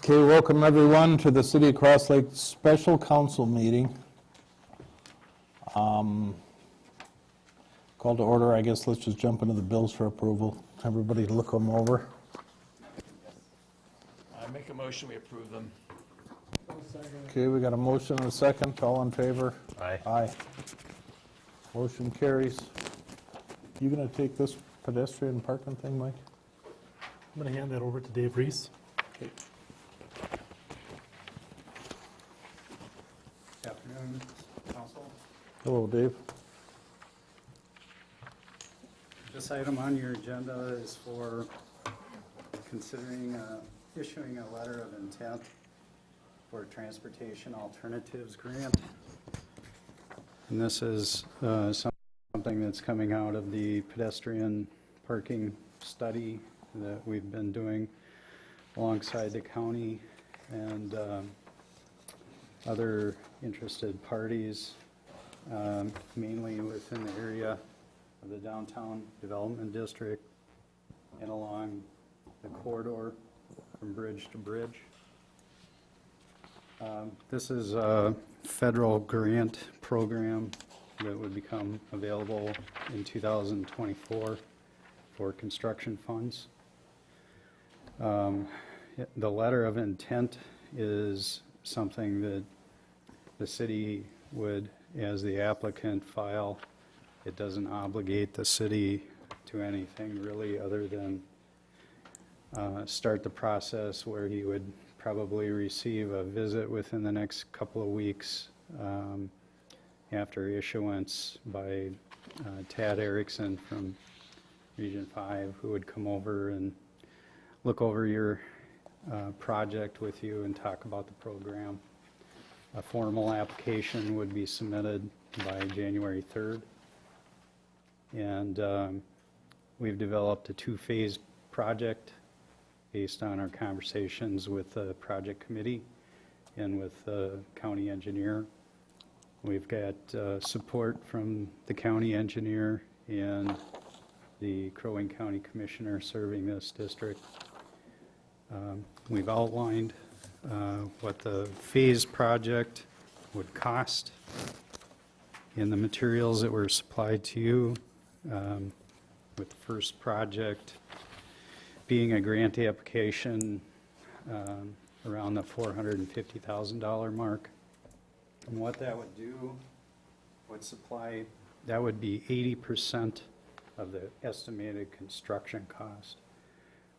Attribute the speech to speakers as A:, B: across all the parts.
A: Okay, welcome everyone to the City of Cross Lake Special Council meeting. Call to order, I guess let's just jump into the bills for approval. Everybody look them over.
B: I make a motion, we approve them.
A: Okay, we got a motion and a second. All in favor?
B: Aye.
A: Aye. Motion carries. You gonna take this pedestrian parking thing, Mike?
C: I'm going to hand that over to Dave Reese.
A: Okay.
D: Afternoon, Council.
A: Hello, Dave.
D: This item on your agenda is for considering issuing a letter of intent for Transportation Alternatives Grant. And this is something that's coming out of the pedestrian parking study that we've been doing alongside the county and other interested parties, mainly within the area of the downtown development district and along the corridor from bridge to bridge. This is a federal grant program that would become available in 2024 for construction funds. The letter of intent is something that the city would, as the applicant, file. It doesn't obligate the city to anything really other than start the process where he would probably receive a visit within the next couple of weeks after issuance by Tad Erickson from Region 5, who would come over and look over your project with you and talk about the program. A formal application would be submitted by January 3rd. And we've developed a two-phase project based on our conversations with the project committee and with the county engineer. We've got support from the county engineer and the Crow Wing County Commissioner serving this district. We've outlined what the phase project would cost in the materials that were supplied to you, with the first project being a grant application around the $450,000 mark. And what that would do would supply, that would be 80% of the estimated construction cost.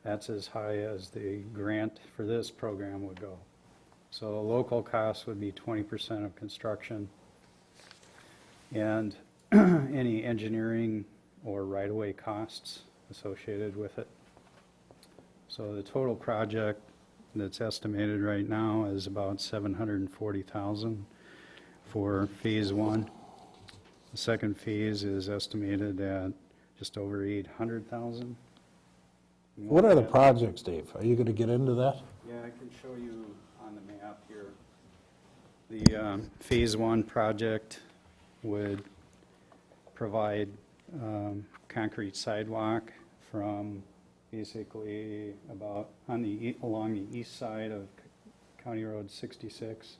D: That's as high as the grant for this program would go. So the local cost would be 20% of construction, and any engineering or right-of-way costs associated with it. So the total project that's estimated right now is about $740,000 for phase one. The second phase is estimated at just over $800,000.
A: What are the projects, Dave? Are you gonna get into that?
D: Yeah, I can show you on the map here. The phase one project would provide concrete sidewalk from basically about along the east side of County Road 66,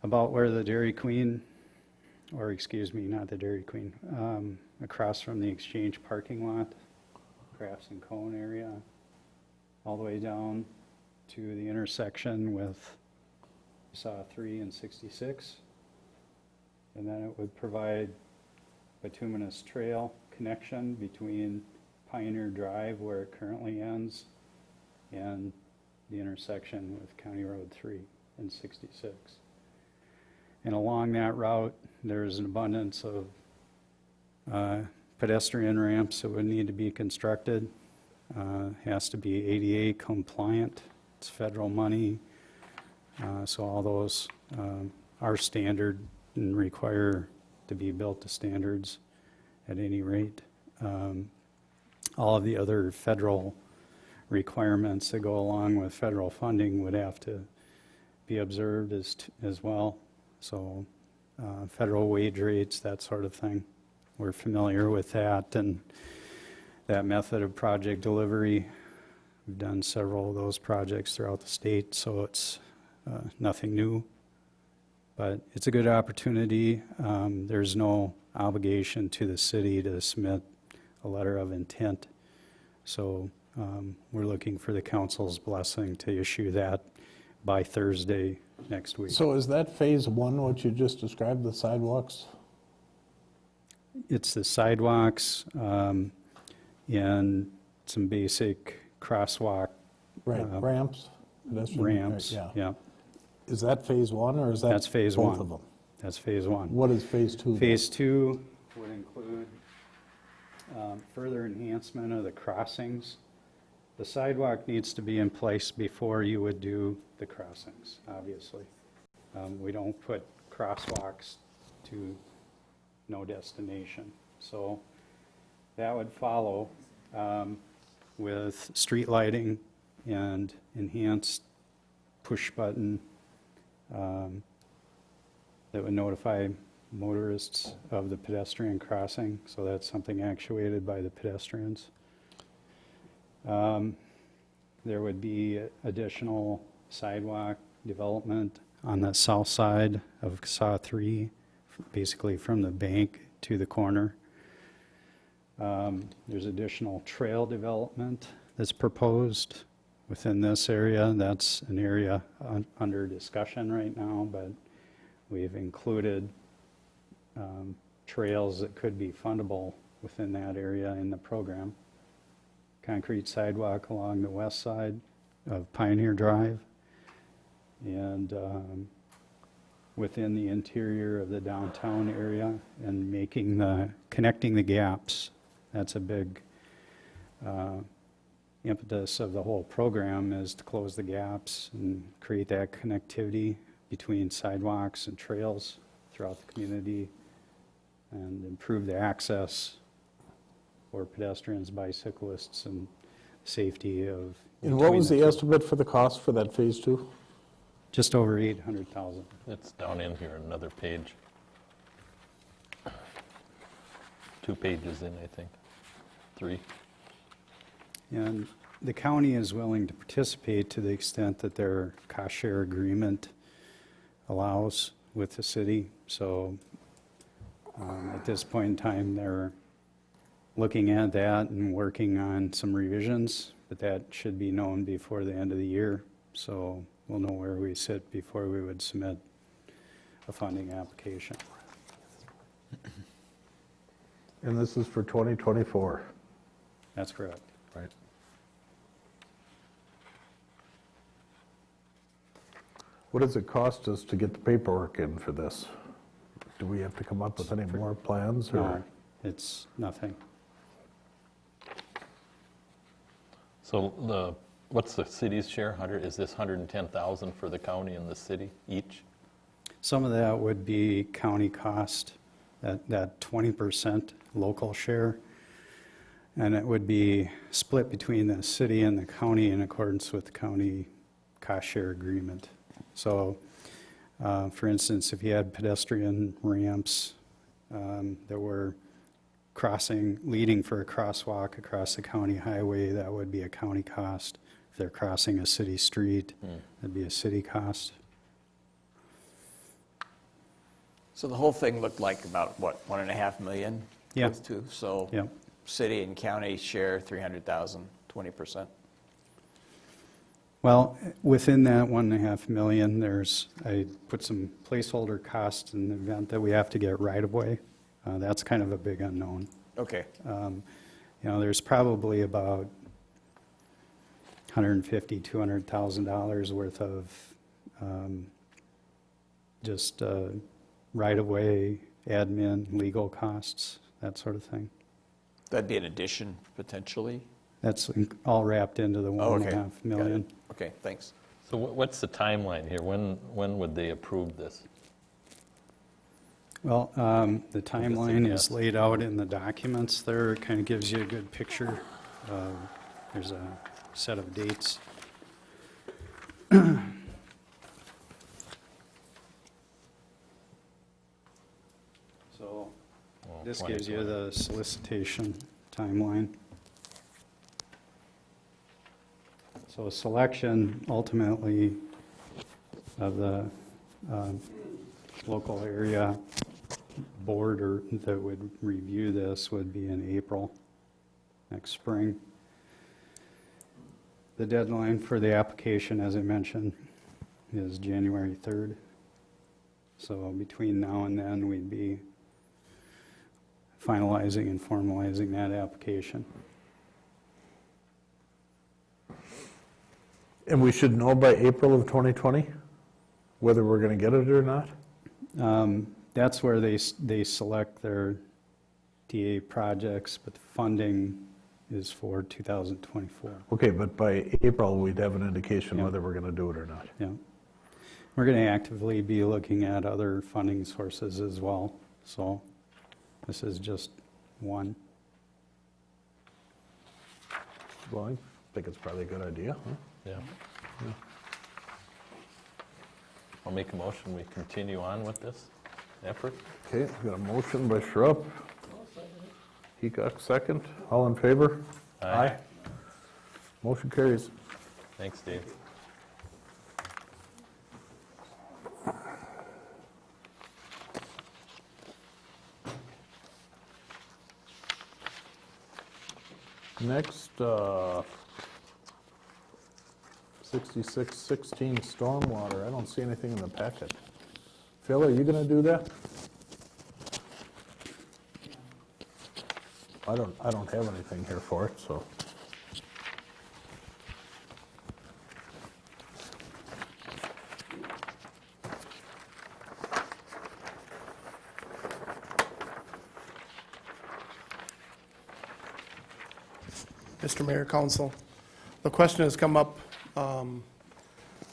D: about where the Dairy Queen, or excuse me, not the Dairy Queen, across from the Exchange parking lot, Crafts and Cone area, all the way down to the intersection with SAW 3 and 66. And then it would provide bituminous trail connection between Pioneer Drive, where it currently ends, and the intersection with County Road 3 and 66. And along that route, there's an abundance of pedestrian ramps that would need to be constructed. Has to be ADA compliant. It's federal money. So all those are standard and require to be built to standards at any rate. All of the other federal requirements that go along with federal funding would have to be observed as well. So federal wage rates, that sort of thing. We're familiar with that and that method of project delivery. We've done several of those projects throughout the state, so it's nothing new. But it's a good opportunity. There's no obligation to the city to submit a letter of intent. So we're looking for the council's blessing to issue that by Thursday next week.
A: So is that phase one, what you just described, the sidewalks?
D: It's the sidewalks and some basic crosswalk
A: Right, ramps? pedestrian-
D: ramps.
A: Yeah.
D: Yeah,
A: Is that phase one, or is that?
D: That's phase
A: both
D: one.
A: of them?
D: that's phase one.
A: What is phase two? then?
D: Phase two would include further enhancement of the crossings. The sidewalk needs to be in place before you would do the crossings, obviously. We don't put crosswalks to no destination. So that would follow with street lighting and enhanced push button that would notify motorists of the pedestrian crossing, so that's something actuated by the pedestrians. There would be additional sidewalk development on the south side of SAW 3, basically from the bank to the corner. There's additional trail development that's proposed within this area. That's an area under discussion right now, but we've included trails that could be fundable within that area in the program. Concrete sidewalk along the west side of Pioneer Drive, and within the interior of the downtown area, and connecting the gaps. That's a big impetus of the whole program, is to close the gaps and create that connectivity between sidewalks and trails throughout the community, and improve the access for pedestrians, bicyclists, and safety of.
A: And what was
D: between
A: the
D: two.
A: estimate for the cost for that phase two?
D: Just over 800,000.
E: It's down in here, another page. 2 pages in, I think. 3.
D: And the county is willing to participate to the extent that their cost share agreement allows with the city. So at this point in time, they're looking at that and working on some revisions, but that should be known before the end of the year. So we'll know where we sit before we would submit a funding application.
A: And this is for 2024.
D: That's correct.
E: Right.
A: What does it cost us to get the paperwork in for this? Do we have to come up with any more plans, or?
D: No, it's nothing.
E: So what's the city's share? Is this 110,000 for the county and the city each?
D: Some of that would be county cost, that 20% local share, and it would be split between the city and the county in accordance with the county cost share agreement. So, for instance, if you had pedestrian ramps that were leading for a crosswalk across the county highway, that would be a county cost. If they're crossing a city street, that'd be a city cost.
B: So the whole thing looked like about, what, 1.5 million?
D: Yeah.
B: Those two. So
D: Yep.
B: city and county share 300,000, 20%.
D: Well, within that 1.5 million, I put some placeholder costs in the event that we have to get right-of-way. That's kind of a big unknown.
B: Okay.
D: There's probably about $150,000, $200,000 worth of just right-of-way, admin, legal costs, that sort of thing.
B: That'd be an addition potentially?
D: That's all wrapped into the
B: Oh, okay.
D: 1.5
B: Got it.
D: million.
B: Okay, thanks.
E: So what's the timeline here? When would they approve this?
D: Well, the timeline is
E: yes.
D: laid out in the documents there. It kind of gives you a good picture. There's a set of dates. So this gives you
E: 2020.
D: the solicitation timeline. So selection ultimately of the local area board or that would review this would be in April, next spring. The deadline for the application, as I mentioned, is January 3rd. So between now and then, we'd be finalizing and formalizing that application.
A: And we should know by April of 2020 whether we're going to get it or not?
D: That's where they select their TA projects, but the funding is for 2024.
A: Okay, but by April, we'd have an indication
D: Yeah.
A: whether we're going to do it or not.
D: Yeah. We're going to actively be looking at other funding sources as well, so this is just one.
A: Well, I think it's probably a good idea, huh?
E: Yeah. I'll make a motion, we continue on with this effort.
A: Okay, we got a motion by Schrupp. Heacock, second. All in favor?
E: Aye.
A: Motion carries.
E: Thanks, Dave.
A: Next, 6616 stormwater. I don't see anything in the packet. Phil, are you going to do that? I don't have anything here for it, so.
F: Mr. Mayor, Council, the question has come up.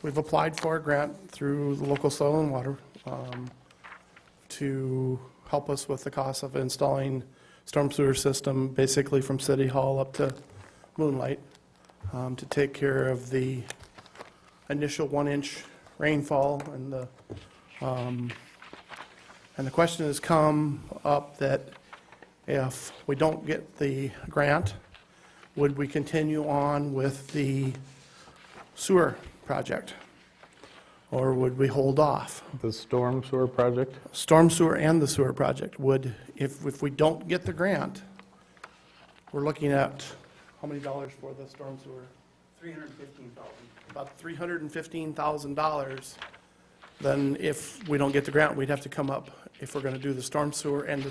F: We've applied for a grant through the local soil and water to help us with the cost of installing storm sewer system, basically from City Hall up to Moonlight, to take care of the initial 1-inch rainfall. And the question has come up that if we don't get the grant, would we continue on with the sewer project? Or would we hold off?
A: The storm sewer project?
F: Storm sewer and the sewer project would, if we don't get the grant, we're looking at, how many dollars for the storm sewer?
D: $315,000.
F: About $315,000. Then if we don't get the grant, we'd have to come up, if we're gonna do the storm sewer and the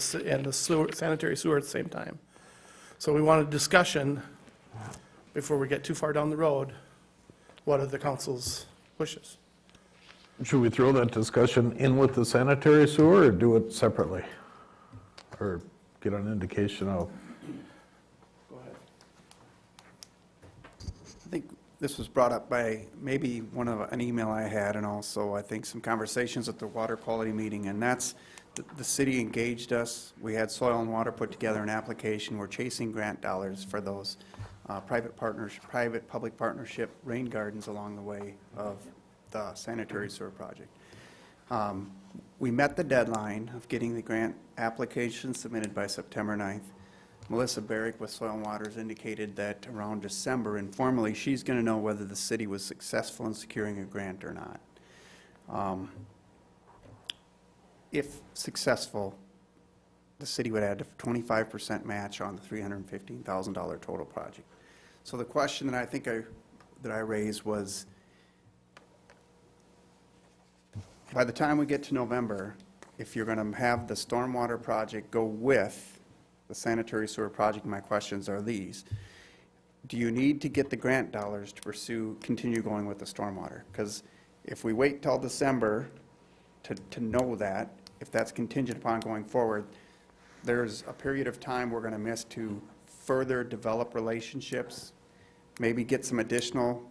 F: sewer, sanitary sewer at the same time. So we want a discussion before we get too far down the road. What are the council's wishes?
A: Should we throw that discussion in with the sanitary sewer or do it separately? Or get an indication of?
F: Go ahead.
G: I think this was brought up by maybe an email I had, and also I think some conversations at the water quality meeting, and that's, the city engaged us. We had Soil and Water put together an application. We're chasing grant dollars for those private-public partnership rain gardens along the way of the sanitary sewer project. We met the deadline of getting the grant application submitted by September 9th. Melissa Barrick with Soil and Water has indicated that around December, informally, she's going to know whether the city was successful in securing a grant or not. If successful, the city would add a 25% match on the $315,000 total project. So the question that I think that I raised was, by the time we get to November, if you're going to have the stormwater project go with the sanitary sewer project, my questions are these. Do you need to get the grant dollars to continue going with the stormwater? Because if we wait till December to know that, if that's contingent upon going forward, there's a period of time we're going to miss to further develop relationships, maybe get some additional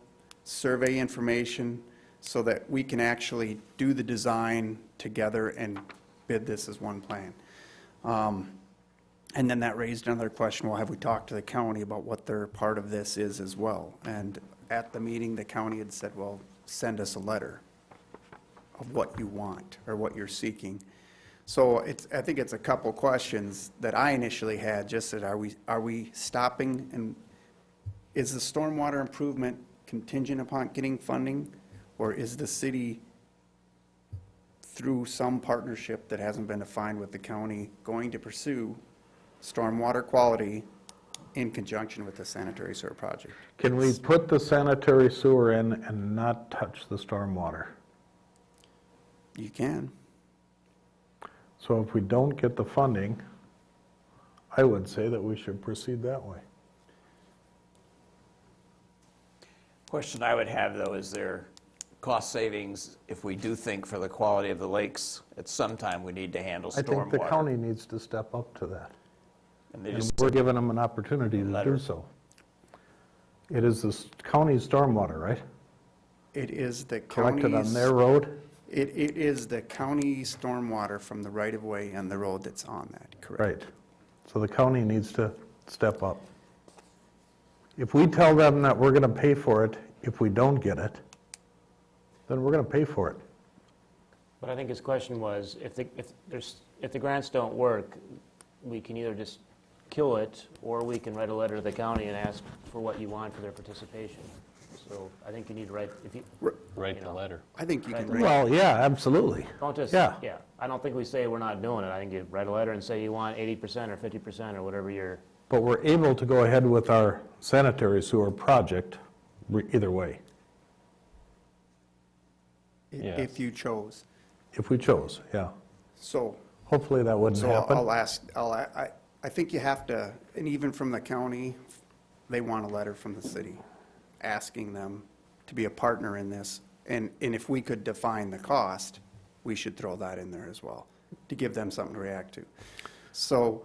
G: survey information so that we can actually do the design together and bid this as one plan. And then that raised another question, well, have we talked to the county about what their part of this is as well? And at the meeting, the county had said, well, send us a letter of what you want or what you're seeking. So I think it's a couple questions that I initially had, just that are we stopping, and is the stormwater improvement contingent upon getting funding? Or is the city, through some partnership that hasn't been defined with the county, going to pursue stormwater quality in conjunction with the sanitary sewer project?
A: Can we put the sanitary sewer in and not touch the stormwater?
G: You can.
A: So if we don't get the funding, I would say that we should proceed that way.
B: Question I would have, though, is there cost savings if we do think for the quality of the lakes, at some time we need to handle
A: I think the
B: stormwater?
A: county needs to step up to that.
B: And they
A: And
B: just,
A: we're giving them an opportunity to
B: Letter.
A: do so. It is the county's stormwater, right?
G: It is the
A: Collected
G: county's.
A: on their road?
G: It is the county stormwater from the right-of-way and the road that's on that, correct?
A: Right. So the county needs to step up. If we tell them that we're going to pay for it, if we don't get it, then we're going to pay for it.
H: But I think his question was, if the grants don't work, we can either just kill it, or we can write a letter to the county and ask for what you want for their participation. So I think you need to write, if you,
E: Write
H: You
E: the
H: know.
E: letter.
G: I think you can
H: Right.
G: rate.
A: Well, yeah, absolutely.
H: don't just,
A: Yeah.
H: I don't think we say we're not doing it. I think you write a letter and say you want 80% or 50% or whatever your,
A: But we're able to go ahead with our sanitary sewer project either way,
E: Yes.
G: If you chose.
A: if we chose, yeah.
G: So,
A: Hopefully that wouldn't
G: so
A: happen.
G: I'll ask, I think you have to, and even from the county, they want a letter from the city asking them to be a partner in this. And if we could define the cost, we should throw that in there as well, to give them something to react to. So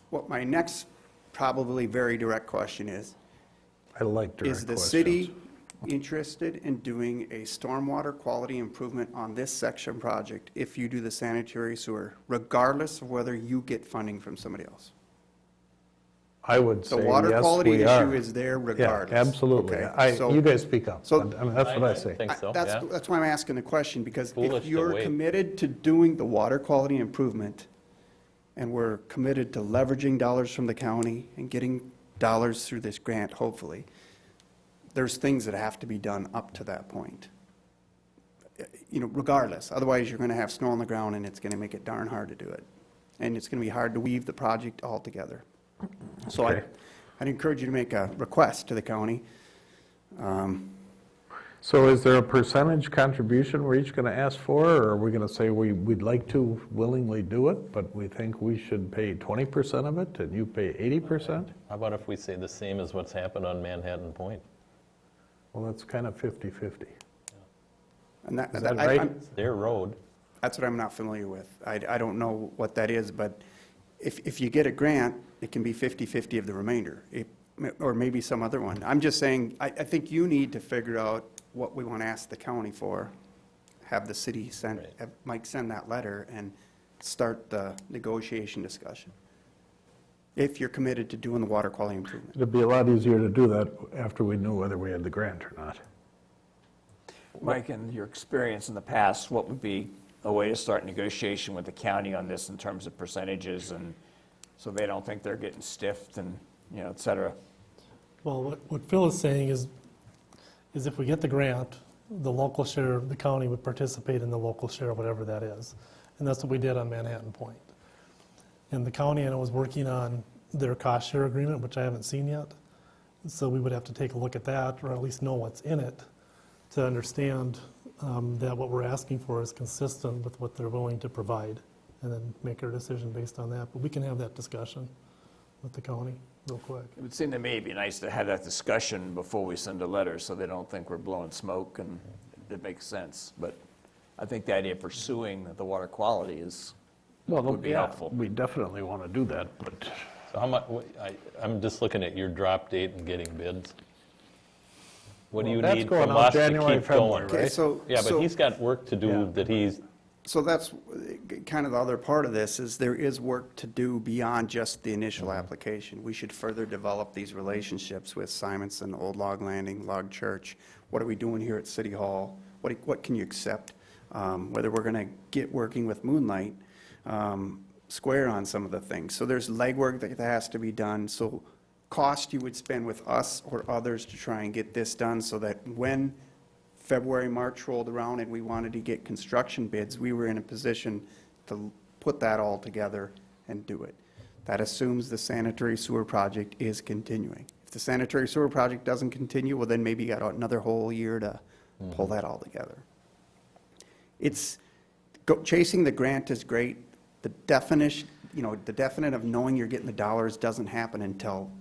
G: what my next probably very direct question is
A: I like direct
G: the
A: questions.
G: city interested in doing a stormwater quality improvement on this section project if you do the sanitary sewer, regardless of whether you get funding from somebody else?
A: I would
G: The
A: say,
G: water
A: yes,
G: quality
A: we
G: issue
A: are.
G: is there
A: Yeah,
G: regardless.
A: absolutely.
G: Okay, so-
A: You guys speak up.
G: so-
A: I mean, that's what I say.
E: think so,
G: That's,
E: yeah.
G: that's why I'm asking the question, because
E: Foolish
G: if
E: to
G: you're
E: wait.
G: committed to doing the water quality improvement, and we're committed to leveraging dollars from the county and getting dollars through this grant, hopefully, there's things that have to be done up to that point. Regardless, otherwise you're gonna have snow on the ground and it's gonna make it darn hard to do it. And it's gonna be hard to weave the project all together. So
A: Okay.
G: I'd encourage you to make a request to the county.
A: So is there a percentage contribution we're each going to ask for, or are we going to say we'd like to willingly do it, but we think we should pay 20% of it and you pay 80%?
E: How about if we say the same as what's happened on Manhattan Point?
A: Well, that's kind of 50/50.
G: And that,
A: Is that
G: I-
A: right?
G: I'm-
E: It's their road.
G: That's what I'm not familiar with. I don't know what that is, but if you get a grant, it can be 50/50 of the remainder, or maybe some other one. I'm just saying, I think you need to figure out what we want to ask the county for, have the city send,
E: Right.
G: have Mike send that letter and start the negotiation discussion. If you're committed to doing the water quality improvement.
A: It'd be a lot easier to do that after we knew whether we had the grant or not.
B: Mike, in your experience in the past, what would be a way to start negotiation with the county on this in terms of percentages, and so they don't think they're getting stiffed and, et cetera?
C: Well, what Phil is saying is if we get the grant, the local share, the county would participate in the local share, whatever that is. And that's what we did on Manhattan Point. And the county, I know, was working on their cost share agreement, which I haven't seen yet. So we would have to take a look at that, or at least know what's in it, to understand that what we're asking for is consistent with what they're willing to provide, and then make our decision based on that. But we can have that discussion with the county real quick.
B: It would seem to me it'd be nice to have that discussion before we send a letter, so they don't think we're blowing smoke, and it makes sense. But I think the idea of pursuing the water quality is, would be helpful.
A: We definitely want to do that, but
E: So how much, I'm just looking at your drop date and getting bids. What do
A: Well,
E: you
A: that's
E: need
A: going
E: from
A: out
E: us to
A: January,
E: keep going?
A: February,
G: Okay,
A: right?
G: so.
E: Yeah, but
G: so-
E: he's got work to
A: Yeah.
E: do that he's,
G: So that's kind of the other part of this, is there is work to do beyond just the initial application. We should further develop these relationships with Simonson, Old Log Landing, Log Church. What are we doing here at City Hall? What can you accept? Whether we're going to get working with Moonlight Square on some of the things. So there's legwork that has to be done. So cost you would spend with us or others to try and get this done so that when February, March rolled around and we wanted to get construction bids, we were in a position to put that all together and do it. That assumes the sanitary sewer project is continuing. If the sanitary sewer project doesn't continue, well, then maybe you got another whole year to pull that all together. Chasing the grant is great. The definition, the definite of knowing you're getting the dollars doesn't happen until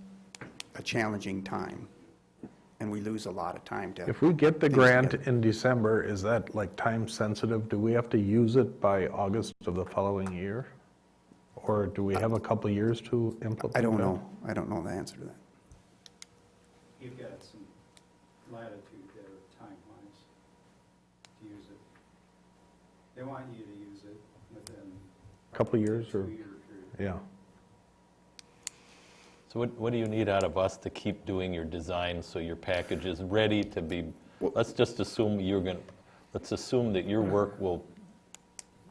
G: a challenging time. And we lose a lot of time to.
A: If we get the
G: things
A: grant
G: together.
A: in December, is that like time sensitive? Do we have to use it by August of the following year? Or do we have a couple of years to implement?
G: I don't
A: that?
G: know. I don't know the answer to that.
D: You've got some latitude there, time-wise, to use it. They want you to use it within.
A: Couple of years or,
D: 2-year period.
A: yeah.
E: So what do you need out of us to keep doing your design so your package is ready to be, let's just assume let's assume that your work will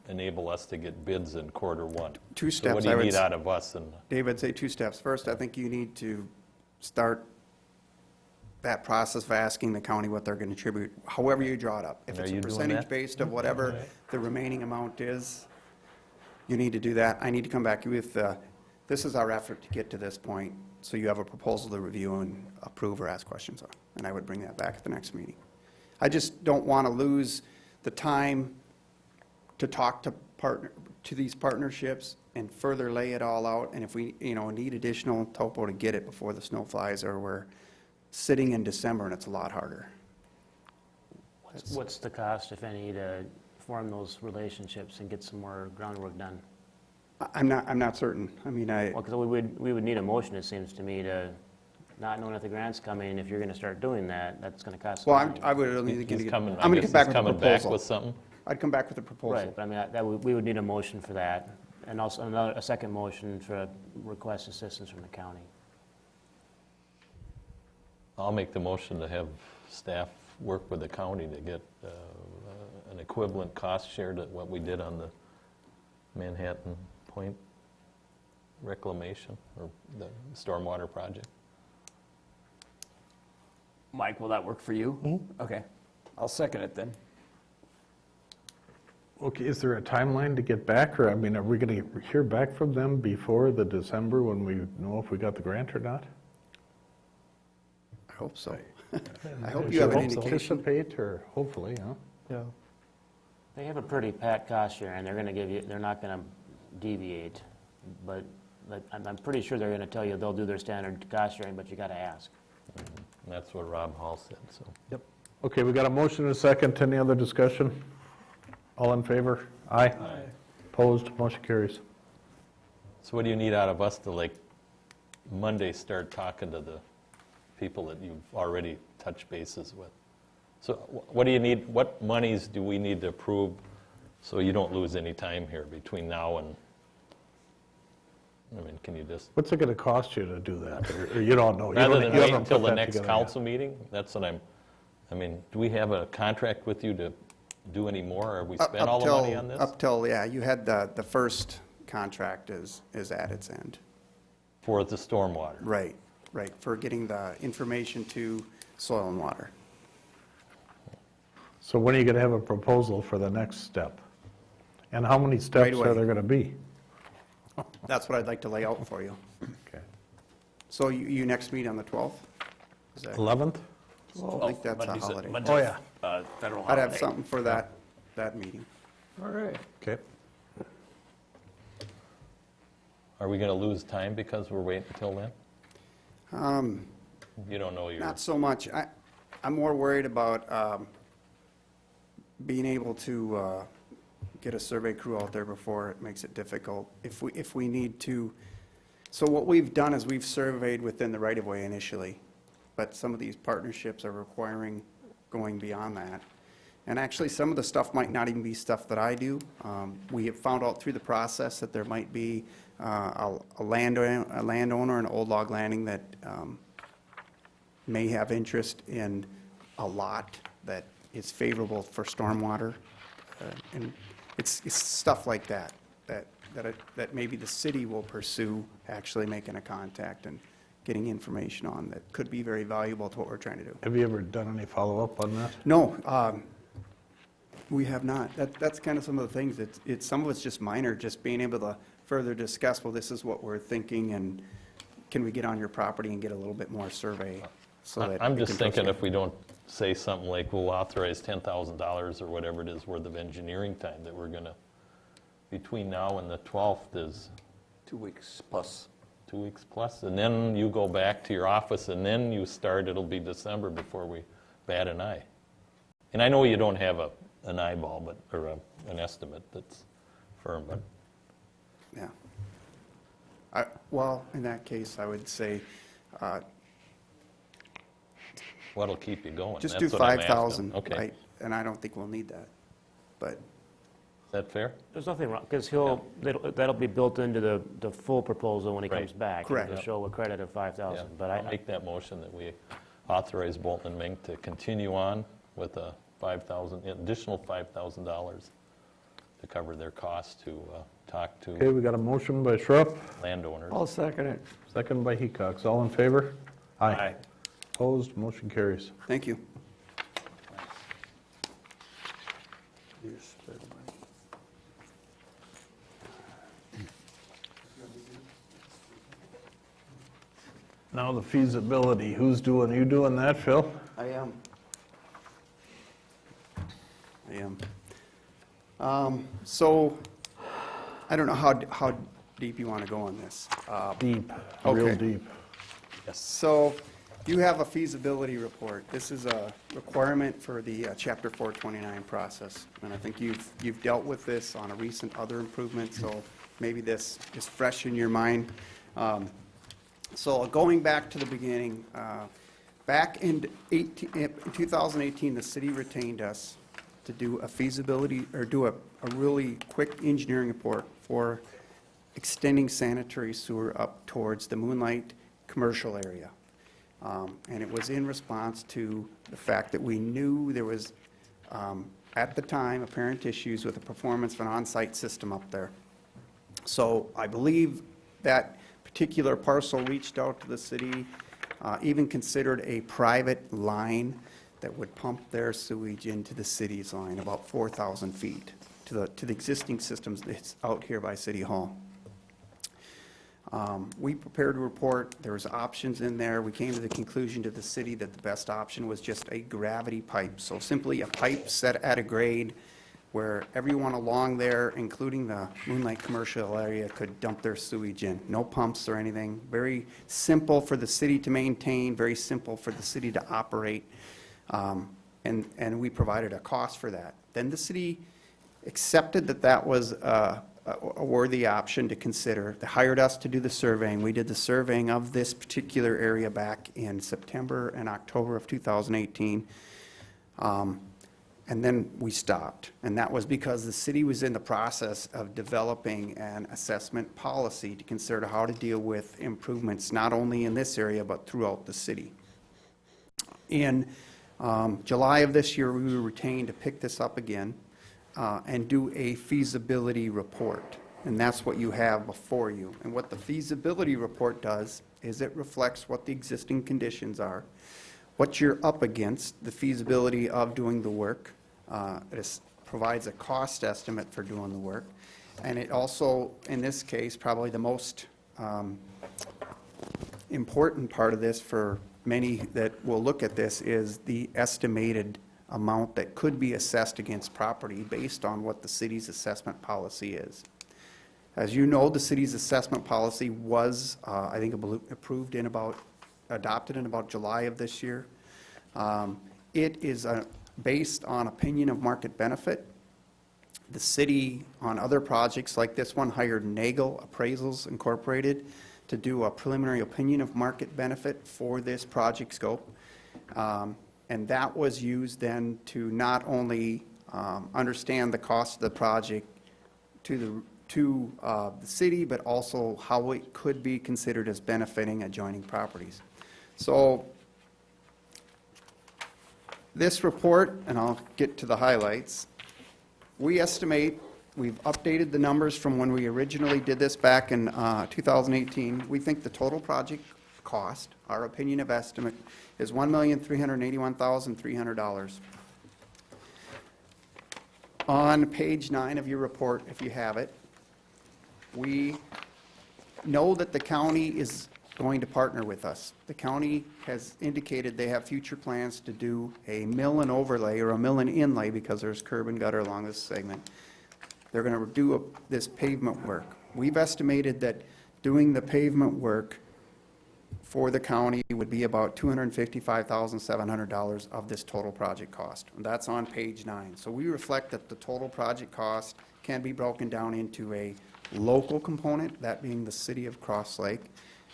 E: enable us to get bids in Q1.
G: Two
E: So what
G: steps,
E: do
G: I
E: you
G: would
E: need
G: s-
E: out of us? And
G: David, say two steps. First, I think you need to start that process of asking the county what they're going to contribute, however you draw it up. If
E: And are
G: it's a
E: you doing
G: percentage
E: that?
G: based of whatever the remaining amount is, you need to do that. I need to come back with, this is our effort to get to this point, so you have a proposal to review and approve or ask questions on. And I would bring that back at the next meeting. I just don't want to lose the time to talk to these partnerships and further lay it all out. And if we, need additional topo to get it before the snow flies, or we're sitting in December and it's a lot harder.
H: What's the cost, if any, to form those relationships and get some more groundwork done?
G: I'm not certain. I mean,
H: Well, because we would need a motion, it seems to me, to, not knowing if the grant's coming, if you're going to start doing that, that's going to cost some
G: well,
H: money.
G: I would only
E: he's
G: get,
E: coming,
G: I'm going to come back with a
E: coming back with
G: proposal.
E: something?
G: I'd come back with a proposal.
H: Right, but I mean, we would need a motion for that, and also a second motion for request assistance from the county.
E: I'll make the motion to have staff work with the county to get an equivalent cost share to what we did on the Manhattan Point reclamation or the stormwater project.
B: Mike, will that work for you? Okay, I'll second it then.
A: Okay, is there a timeline to get back, or, I mean, are we going to hear back from them before the December when we know if we got the grant or not?
G: I hope so. I hope you have an
A: Should
G: indication.
A: Anticipate, or hopefully, huh?
C: Yeah.
H: They have a pretty pat cost share, and they're going to give you, they're not going to deviate, but I'm pretty sure they're going to tell you they'll do their standard cost sharing, but you got to ask.
E: And that's what Rob Hall said, so.
A: Okay, we got a motion and a second. Any other discussion? All in favor? Aye. Opposed? Motion carries.
E: So what do you need out of us to, like, Monday start talking to the people that you've already touched bases with? So what do you need, what monies do we need to approve so you don't lose any time here between now and, I mean, can you just,
A: What's it going to cost you to do that? Or you don't know? You
E: rather
A: don't-
E: than
A: you
E: wait
A: haven't
E: until
A: put
E: the
A: that
E: next
A: together yet.
E: council meeting? That's what I mean, do we have a contract with you to do any more, or we spent all the money on this?
G: Up till, yeah, you had the first contract is at its end.
E: For the stormwater?
G: Right, for getting the information to soil and water.
A: So when are you going to have a proposal for the next step? And how many steps
G: away.
A: are there going to be?
G: That's what I'd like to lay out for you.
A: Okay.
G: So you next meet on the 12th? Is that-
A: 11th?
G: I think that's a
B: Monday's
G: holiday.
B: Monday's
A: Oh, yeah.
B: a federal
G: I'd
B: holiday.
G: have something for that meeting.
B: All right.
A: Okay.
E: Are we going to lose time because we're waiting until then? You don't know your,
G: Not so much. I'm more worried about being able to get a survey crew out there before it makes it difficult. If we need to, so what we've done is we've surveyed within the right-of-way initially, but some of these partnerships are requiring going beyond that. And actually, some of the stuff might not even be stuff that I do. We have found out through the process that there might be a landowner, an old log landing that may have interest in a lot that is favorable for stormwater. And it's stuff like that maybe the city will pursue, actually making a contact and getting information on that could be very valuable to what we're trying to do.
A: Have you ever done any follow-up on that?
G: No, we have not. That's kind of some of the things. Some of it's just minor, just being able to further discuss, well, this is what we're thinking, and can we get on your property and get a little bit more survey? So that
E: I'm
G: we
E: just
G: can
E: thinking
G: proceed.
E: if we don't say something like, we'll authorize $10,000 or whatever it is worth of engineering time that we're gonna, between now and the 12th is
B: 2 weeks plus.
E: 2 weeks plus, and then you go back to your office, and then you start, it'll be December before we bat an eye. And I know you don't have an eyeball, but, or an estimate that's firm, but
G: Yeah. Well, in that case, I would say,
E: what'll keep you going?
G: just
E: That's
G: do
E: what I'm asking.
G: 5,000.
E: Okay,
G: right? And I don't think we'll need that. But,
E: is that fair?
H: There's nothing wrong, because that'll be built into the full proposal when he comes
E: Right.
H: back.
G: Correct.
H: To show a credit of 5,000, but
E: I'll make that motion that we authorize Bolton and Mink to continue on with a additional $5,000 to cover their costs to talk
A: Okay,
E: to
A: we got a motion by Schrupp,
E: landowners.
B: I'll second it.
A: second by Hecox. All in favor? Opposed, motion carries.
G: thank you.
A: Now the feasibility, who's doing, you doing that, Phil?
G: I am. So, I don't know how deep you want to go on this.
A: Deep, real
G: Okay.
A: deep.
G: So, you have a feasibility report. This is a requirement for the Chapter 429 process. And I think you've dealt with this on a recent other improvement, so maybe this is fresh in your mind. So going back to the beginning, back in 2018, the city retained us to do a feasibility, or do a really quick engineering report for extending sanitary sewer up towards the Moonlight commercial area. And it was in response to the fact that we knew there was, at the time, apparent issues with the performance of an on-site system up there. So I believe that particular parcel reached out to the city, even considered a private line that would pump their sewage into the city's line, about 4,000 feet, to the existing systems that's out here by City Hall. We prepared a report. There was options in there. We came to the conclusion to the city that the best option was just a gravity pipe. So simply a pipe set at a grade where everyone along there, including the Moonlight commercial area, could dump their sewage in. No pumps or anything. Very simple for the city to maintain, very simple for the city to operate. And we provided a cost for that. Then the city accepted that that was a worthy option to consider. They hired us to do the surveying. We did the surveying of this particular area back in September and October of 2018. And then we stopped. And that was because the city was in the process of developing an assessment policy to consider how to deal with improvements, not only in this area, but throughout the city. In July of this year, we were retained to pick this up again and do a feasibility report. And that's what you have before you. And what the feasibility report does is it reflects what the existing conditions are, what you're up against, the feasibility of doing the work. It provides a cost estimate for doing the work. And it also, in this case, probably the most important part of this for many that will look at this is the estimated amount that could be assessed against property based on what the city's assessment policy is. As you know, the city's assessment policy was, I think, adopted in about July of this year. It is based on opinion of market benefit. The city, on other projects like this one, hired Nagel Appraisals Incorporated to do a preliminary opinion of market benefit for this project scope. And that was used then to not only understand the cost of the project to the city, but also how it could be considered as benefiting adjoining properties. So this report, and I'll get to the highlights, we estimate, we've updated the numbers from when we originally did this back in 2018. We think the total project cost, our opinion of estimate, is $1,381,300. On page 9 of your report, if you have it, we know that the county is going to partner with us. The county has indicated they have future plans to do a mill and overlay, or a mill and inlay, because there's curb and gutter along this segment. They're going to do this pavement work. We've estimated that doing the pavement work for the county would be about $255,700 of this total project cost. And that's on page 9. So we reflect that the total project cost can be broken down into a local component, that being the city of Cross Lake,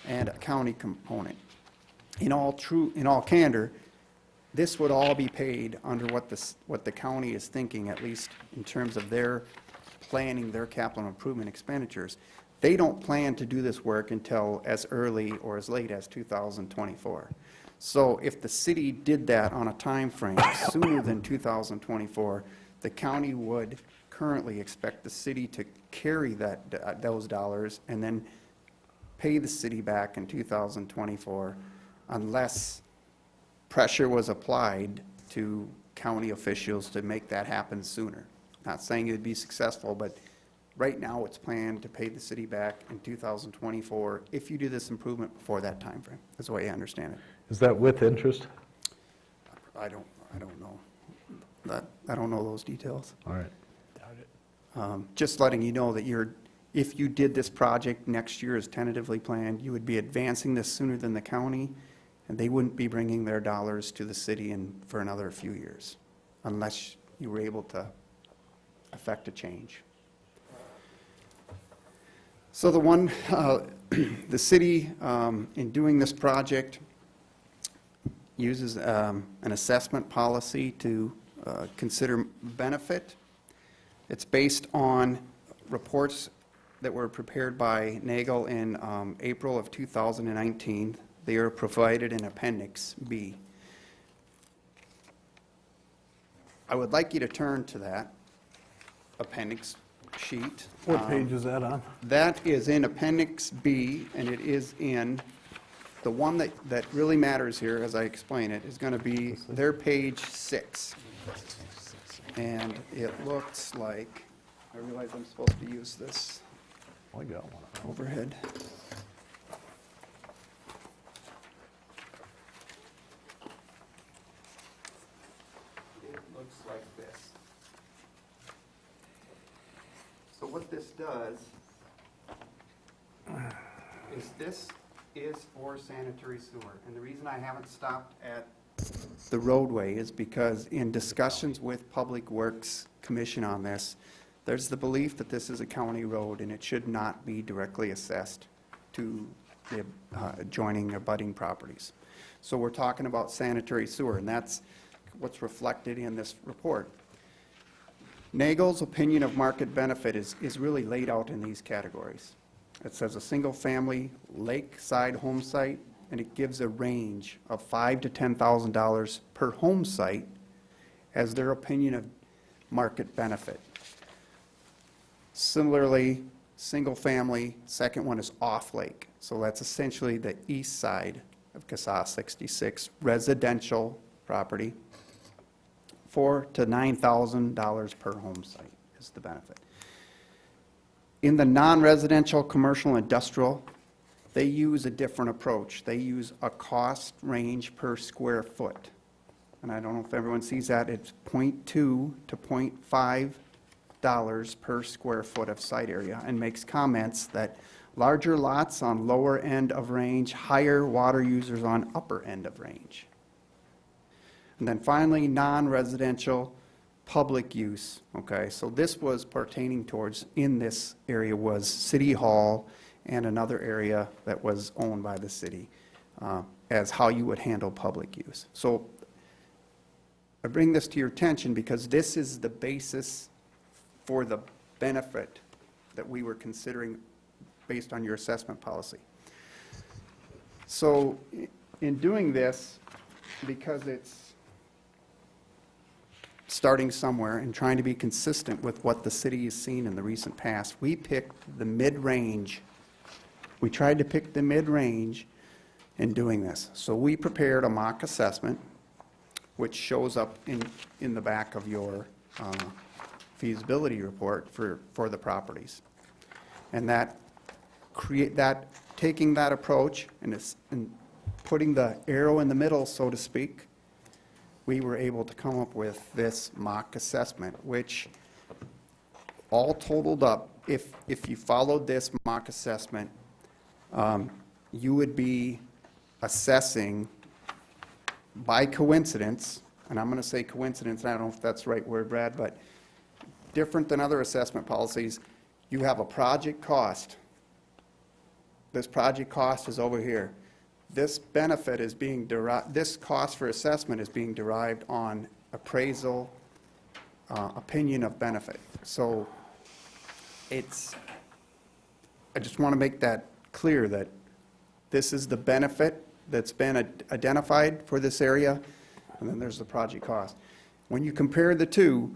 G: and a county component. In all candor, this would all be paid under what the county is thinking, at least in terms of their planning their capital improvement expenditures. They don't plan to do this work until as early or as late as 2024. So if the city did that on a time frame sooner than 2024, the county would currently expect the city to carry those dollars and then pay the city back in 2024 unless pressure was applied to county officials to make that happen sooner. Not saying it would be successful, but right now it's planned to pay the city back in 2024 if you do this improvement before that time frame. That's the way I understand it.
A: Is that with interest?
G: I don't know. I don't know those details.
A: All right.
G: Just letting you know that if you did this project next year as tentatively planned, you would be advancing this sooner than the county, and they wouldn't be bringing their dollars to the city for another few years, unless you were able to affect a change. So the city, in doing this project, uses an assessment policy to consider benefit. It's based on reports that were prepared by Nagel in April of 2019. They are provided in Appendix B. I would like you to turn to that appendix sheet.
A: What page is that on?
G: That is in Appendix B, and it is in, the one that really matters here, as I explain it, is going to be their page 6. And it looks like, I realize I'm supposed to use this
A: I got one.
G: overhead. It looks like this. So what this does is this is for sanitary sewer. And the reason I haven't stopped at the roadway is because in discussions with Public Works Commission on this, there's the belief that this is a county road and it should not be directly assessed to the adjoining or abutting properties. So we're talking about sanitary sewer, and that's what's reflected in this report. Nagel's opinion of market benefit is really laid out in these categories. It says a single-family lakeside home site, and it gives a range of $5,000 to $10,000 per home site as their opinion of market benefit. Similarly, single-family, second one is off-lake. So that's essentially the east side of CASA 66, residential property. $4,000 to $9,000 per home site is the benefit. In the non-residential, commercial, industrial, they use a different approach. They use a cost range per square foot. And I don't know if everyone sees that. It's $0.2 to $0.5 per square foot of site area, and makes comments that larger lots on lower end of range, higher water users on upper end of range. And then finally, non-residential public use. Okay, so this was pertaining towards, in this area, was City Hall and another area that was owned by the city, as how you would handle public use. So I bring this to your attention because this is the basis for the benefit that we were considering based on your assessment policy. So in doing this, because it's starting somewhere and trying to be consistent with what the city has seen in the recent past, we picked the mid-range. We tried to pick the mid-range in doing this. So we prepared a mock assessment, which shows up in the back of your feasibility report for the properties. And taking that approach and putting the arrow in the middle, so to speak, we were able to come up with this mock assessment, which all totaled up, if you followed this mock assessment, you would be assessing, by coincidence, and I'm going to say coincidence, and I don't know if that's the right word, Brad, but different than other assessment policies, you have a project cost. This project cost is over here. This benefit is being derived, this cost for assessment is being derived on appraisal, opinion of benefit. So I just want to make that clear that this is the benefit that's been identified for this area, and then there's the project cost. When you compare the two,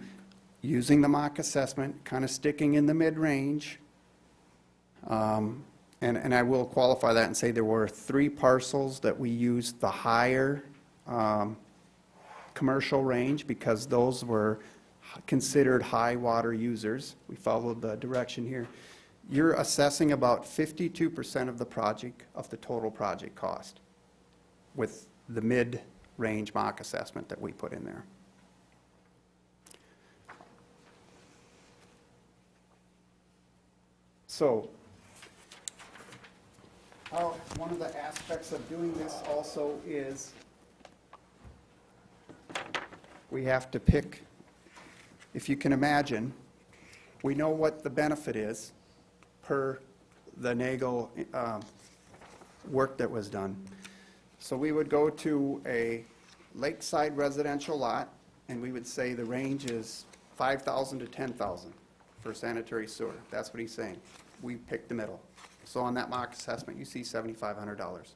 G: using the mock assessment, kind of sticking in the mid-range, and I will qualify that and say there were 3 parcels that we used the higher commercial range because those were considered high water users. We followed the direction here. You're assessing about 52% of the project, of the total project cost with the mid-range mock assessment that we put in there. So, one of the aspects of doing this also is we have to pick, if you can imagine, we know what the benefit is per the NAGO work that was done. So we would go to a lakeside residential lot, and we would say the range is 5,000 to 10,000 for sanitary sewer. That's what he's saying. We picked the middle. So on that mock assessment, you see $7,500.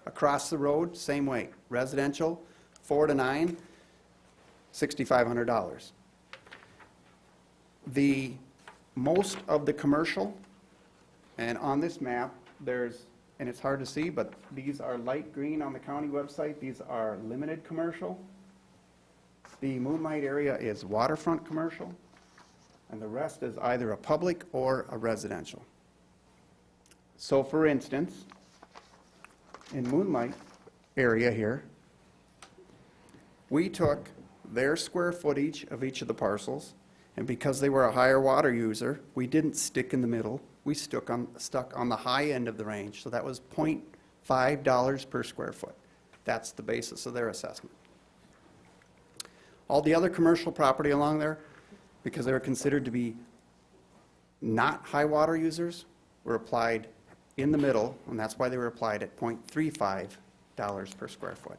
G: Across the road, same way. Residential, 4 to 9, $6,500. The most of the commercial, and on this map, there's, and it's hard to see, but these are light green on the county website. These are limited commercial. The Moonlight area is waterfront commercial, and the rest is either a public or a residential. So for instance, in Moonlight area here, we took their square footage of each of the parcels, and because they were a higher water user, we didn't stick in the middle. We stuck on the high end of the range, so that was $0.5 per square foot. That's the basis of their assessment. All the other commercial property along there, because they were considered to be not high water users, were applied in the middle, and that's why they were applied at $0.35 per square foot.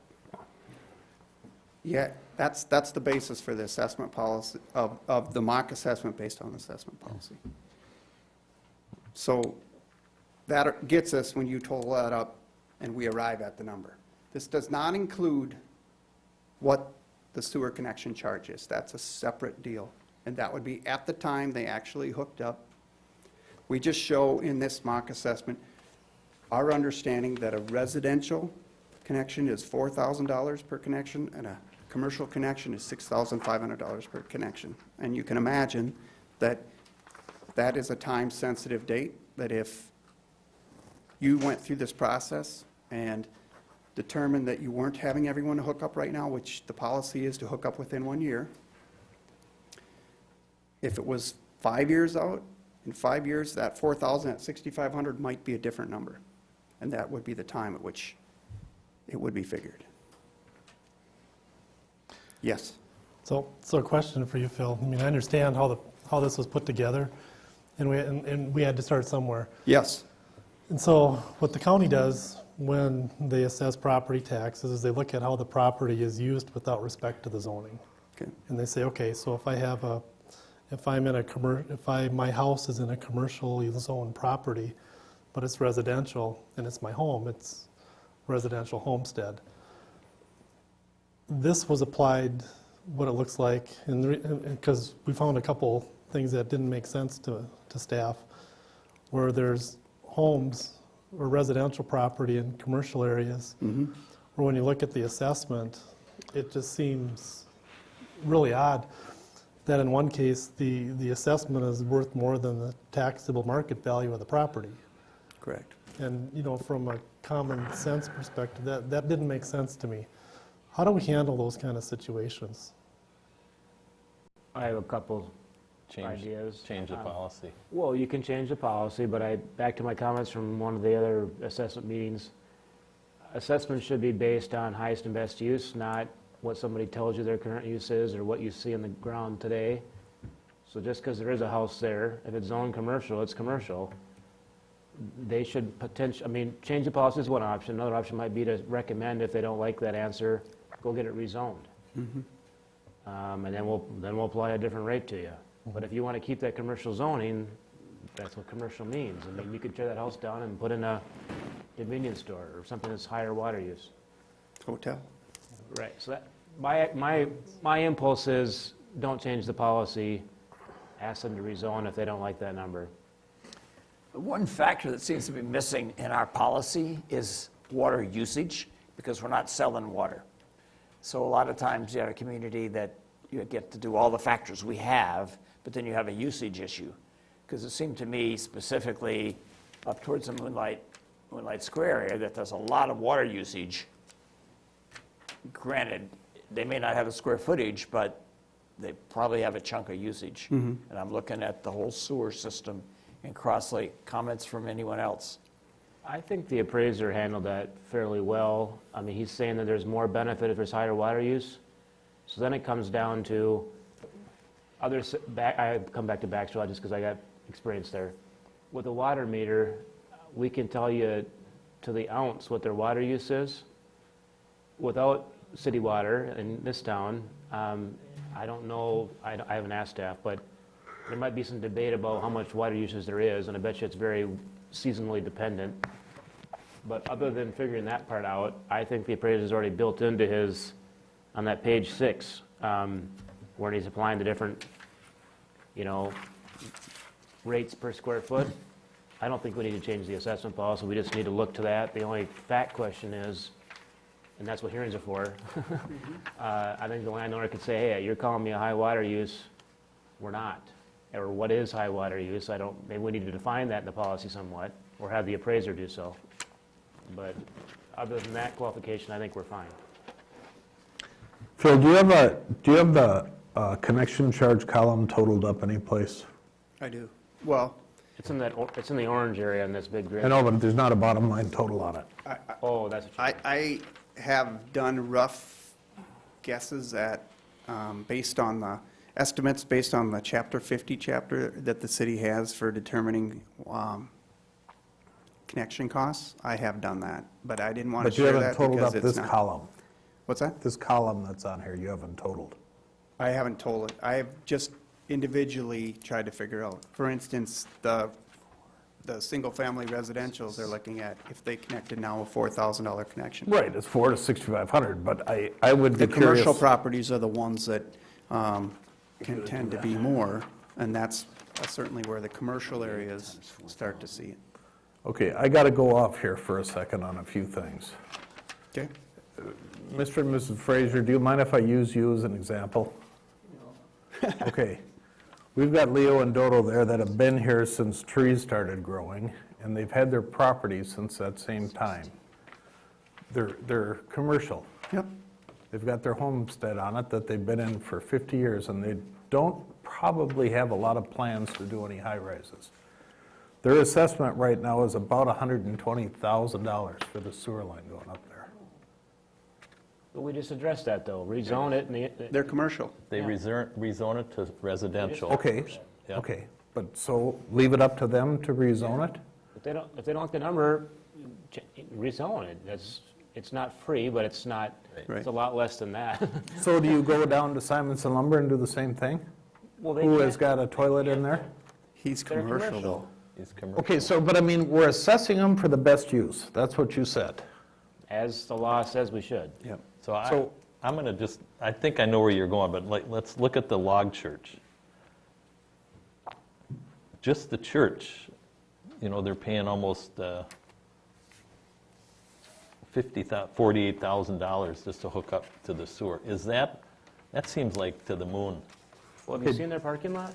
G: Yeah, that's the basis for the assessment policy, of the mock assessment based on the assessment policy. So that gets us, when you total that up, and we arrive at the number. This does not include what the sewer connection charge is. That's a separate deal, and that would be at the time they actually hooked up. We just show in this mock assessment our understanding that a residential connection is $4,000 per connection, and a commercial connection is $6,500 per connection. And you can imagine that that is a time-sensitive date, that if you went through this process and determined that you weren't having everyone hook up right now, which the policy is to hook up within 1 year, if it was 5 years out, in 5 years, that 4,000 at 6,500 might be a different number. And that would be the time at which it would be figured. Yes?
C: So a question for you, Phil. I mean, I understand how this was put together, and we had to start somewhere.
G: Yes.
C: And so what the county does when they assess property taxes is they look at how the property is used without respect to the zoning.
G: Okay.
C: And they say, okay, so if my house is in a commercially zoned property, but it's residential and it's my home, it's residential homestead. This was applied, what it looks like, because we found a couple things that didn't make sense to staff, where there's homes or residential property in commercial areas, or when you look at the assessment, it just seems really odd that in one case, the assessment is worth more than the taxable market value of the property.
G: Correct.
C: And, you know, from a common sense perspective, that didn't make sense to me. How do we handle those kind of situations?
H: I have a couple ideas.
E: Change the policy.
H: Well, you can change the policy, but back to my comments from one of the other assessment meetings, assessment should be based on highest and best use, not what somebody tells you their current use is or what you see on the ground today. So just because there is a house there, if it's zoned commercial, it's commercial. They should change the policy is one option. Another option might be to recommend, if they don't like that answer, go get it rezoned. And then we'll apply a different rate to you. But if you want to keep that commercial zoning, that's what commercial means. I mean, you could tear that house down and put in a convenience store or something that's higher water use.
G: Hotel.
H: Right, so that, my impulse is, don't change the policy, ask them to rezone if they don't like that number.
B: One factor that seems to be missing in our policy is water usage, because we're not selling water. So a lot of times you have a community that you get to do all the factors we have, but then you have a usage issue. Because it seemed to me specifically up towards the Moonlight Square area that there's a lot of water usage. Granted, they may not have the square footage, but they probably have a chunk of usage. And I'm looking at the whole sewer system in Cross Lake. Comments from anyone else?
H: I think the appraiser handled that fairly well. I mean, he's saying that there's more benefit if there's higher water use. So then it comes down to I come back to Baxter just because I got experience there. With a water meter, we can tell you to the ounce what their water use is. Without city water in this town, I don't know, I haven't asked staff, but there might be some debate about how much water usage there is, and I bet you it's very seasonally dependent. But other than figuring that part out, I think the appraiser is already built into his, on that page 6, where he's applying the different, rates per square foot. I don't think we need to change the assessment policy. We just need to look to that. The only fact question is, and that's what hearings are for, I think the landowner could say, hey, you're calling me a high water use. We're not. Or what is high water use? Maybe we need to define that in the policy somewhat, or have the appraiser do so. But other than that qualification, I think we're fine.
A: Phil, do you have the connection charge column totaled up anyplace?
G: I do. Well,
H: It's in the orange area in this big grid.
A: I know, but there's not a bottom line total on it.
H: Oh, that's what you
G: I have done rough guesses at, based on the estimates, based on the Chapter 50 chapter that the city has for determining connection costs. I have done that, but I didn't want to
A: But you
G: share
A: haven't
G: that
A: totaled
G: because
A: up
G: it's
A: this
G: not.
A: column.
G: What's that?
A: This column that's on here, you haven't totaled.
G: I haven't told it. I have just individually tried to figure out. For instance, the single-family residentials they're looking at, if they connected now a $4,000 connection.
A: Right, it's $400 to $6,500, but I would be
G: The
A: curious.
G: commercial properties are the ones that can tend to be more, and that's certainly where the commercial areas start to see it.
A: Okay, I got to go off here for a second on a few things.
G: Okay?
A: Mr. and Mrs. Fraser, do you mind if I use you as an example? Okay. We've got Leo and Dodo there that have been here since trees started growing, and they've had their property since that same time. They're commercial.
G: Yep.
A: They've got their homestead on it that they've been in for 50 years, and they don't probably have a lot of plans to do any high-rises. Their assessment right now is about $120,000 for the sewer line going up there.
H: But we just addressed that, though. Rezone it, and
G: They're commercial.
E: They rezone it to residential.
A: Okay,
E: Yeah.
A: okay, but so leave it up to them to rezone it?
H: if they don't like the number, rezone it. It's not free, but it's not,
G: Right.
H: it's a lot less than that.
A: So do you go down to Simonson Lumber and do the same thing?
H: Well, they
A: Who has
H: can't-
A: got a toilet in there?
G: He's
H: They're
G: commercial, though.
E: It's commercial.
A: Okay, so, but I mean, we're assessing them for the best use. That's what you said.
H: As the law says we should.
G: Yep.
E: So I'm going to I think I know where you're going, but let's look at the log church. Just the church, they're paying almost $48,000 just to hook up to the sewer. That seems like to the moon.
H: Well, have you seen their parking lot?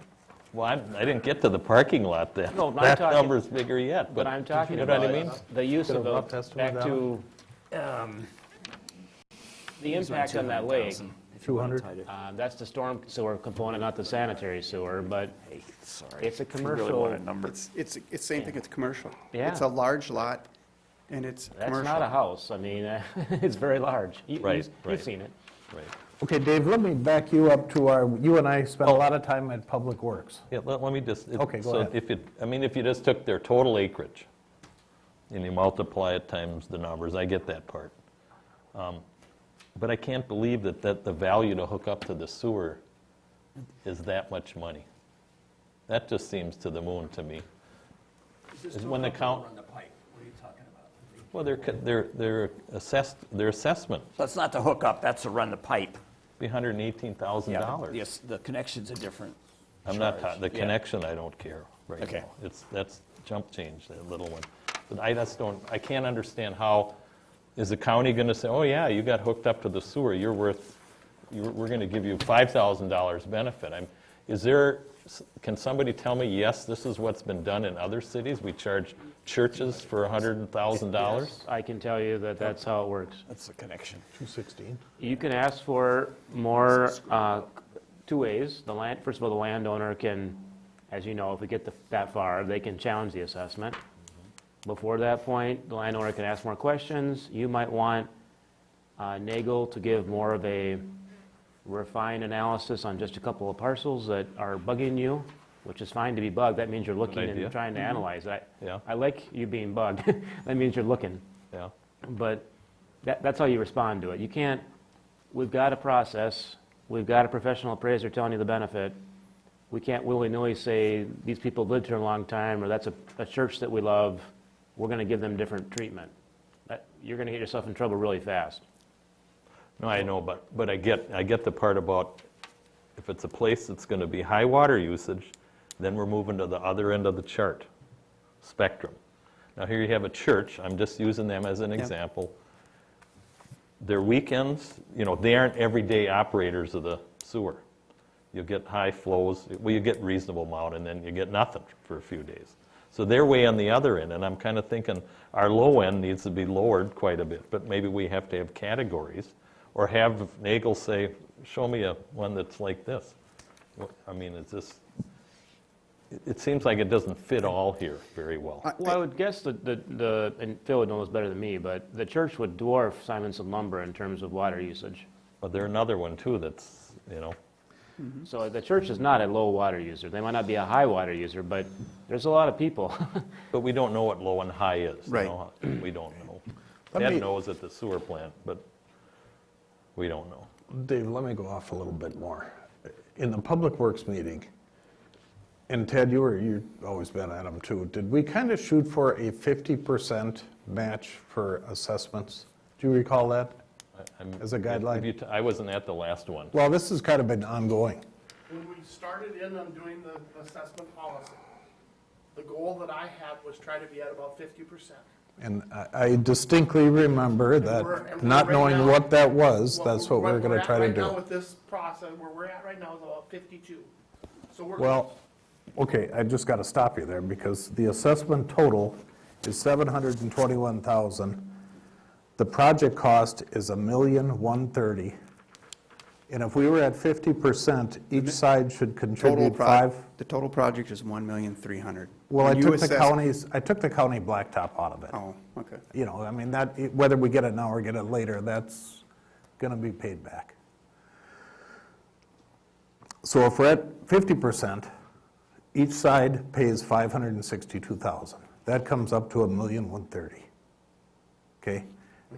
E: Well, I didn't get to the parking lot then.
H: No, I'm
E: That
H: talking-
E: number's bigger yet,
H: But I'm talking
E: you know what
H: about
E: I mean?
H: the use
A: Get a
H: of
A: rough
H: the,
A: estimate
H: back
A: of
H: to, the impact on that lake.
A: 200?
H: That's the storm sewer component, not the sanitary sewer, but
B: Sorry.
H: it's a
B: If you really
H: commercial.
B: want a number.
G: It's same thing, it's commercial.
H: Yeah.
G: It's a large lot, and it's
H: That's
G: commercial.
H: not a house. I mean, it's very large.
E: Right,
H: You've
E: right.
H: seen it.
E: Right.
A: Okay, Dave, let me back you up to you and I spent a lot of time at Public Works.
E: Yeah, let me just.
A: Okay, go
E: so
A: ahead.
E: if you just took their total acreage and you multiply it times the numbers, I get that part. But I can't believe that the value to hook up to the sewer is that much money. That just seems to the moon to me. Is when the count.
B: Run the pipe, what are you talking about?
E: Well, their assessment
B: That's not the hookup, that's to run the pipe.
E: be $118,000.
B: Yes, the connection's a different
E: I'm not,
B: charge.
E: the
B: Yeah.
E: connection, I don't care right
B: Okay.
E: now. That's jump change, that little one. But I can't understand how, is the county going to say, oh yeah, you got hooked up to the sewer, we're going to give you $5,000 benefit. Can somebody tell me, yes, this is what's been done in other cities? We charge churches for $100,000?
H: I can tell you that that's how it works.
B: That's the connection.
A: 216?
H: You can ask for more, two ways. First of all, the landowner can, as you know, if we get that far, they can challenge the assessment. Before that point, the landowner can ask more questions. You might want Nagel to give more of a refined analysis on just a couple of parcels that are bugging you, which is fine to be bugged. That means you're looking
E: idea.
H: and trying to analyze.
E: Yeah.
H: I like you being bugged. That means you're looking.
E: Yeah.
H: But that's how you respond to it. You can't, we've got a process, we've got a professional appraiser telling you the benefit. We can't willy-nilly say, these people lived here a long time, or that's a church that we love, we're going to give them different treatment. You're going to get yourself in trouble really fast.
E: No, I know, but I get the part about if it's a place that's going to be high water usage, then we're moving to the other end of the chart, spectrum. Now here you have a church, I'm just using them as an example. Their weekends, they aren't everyday operators of the sewer. You get high flows, well, you get reasonable amount, and then you get nothing for a few days. So they're way on the other end, and I'm kind of thinking our low end needs to be lowered quite a bit, but maybe we have to have categories, or have Nagel say, show me one that's like this. I mean, it seems like it doesn't fit all here very well.
H: Well, I would guess that and Phil would know this better than me, but the church would dwarf Simonson Lumber in terms of water usage.
E: But there's another one too that's,
H: So the church is not a low water user. They might not be a high water user, but there's a lot of people.
E: but we don't know what low and high is.
G: Right.
E: We don't know.
A: Let me-
E: Ed knows at the sewer plant, but we don't know.
A: Dave, let me go off a little bit more. In the Public Works meeting, and Ted, you've always been at them too, did we kind of shoot for a 50% match for assessments? Do you recall that? As a guideline?
E: I wasn't at the last one.
A: Well, this has kind of been ongoing.
F: When we started in on doing the assessment policy, the goal that I had was try to be at about 50%.
A: And I distinctly remember
F: And
A: that,
F: we're
A: not
F: right
A: knowing
F: now-
A: what that was,
F: Well,
A: that's what we're going to
F: at
A: try to
F: Right now
A: do.
F: with this process, where we're at right now is about 52. So we're.
A: Well, okay, I just got to stop you there, because the assessment total is $721,000. The project cost is $1,130,000. And if we were at 50%, each side should contribute
G: The total project is 1,300,000.
A: Well, I
G: When you
A: took the
G: assess-
A: county blacktop out of it.
G: Oh, okay.
A: I mean, whether we get it now or get it later, that's going to be paid back. So if we're at 50%, each side pays $562,000. That comes up to $1,130,000. Okay?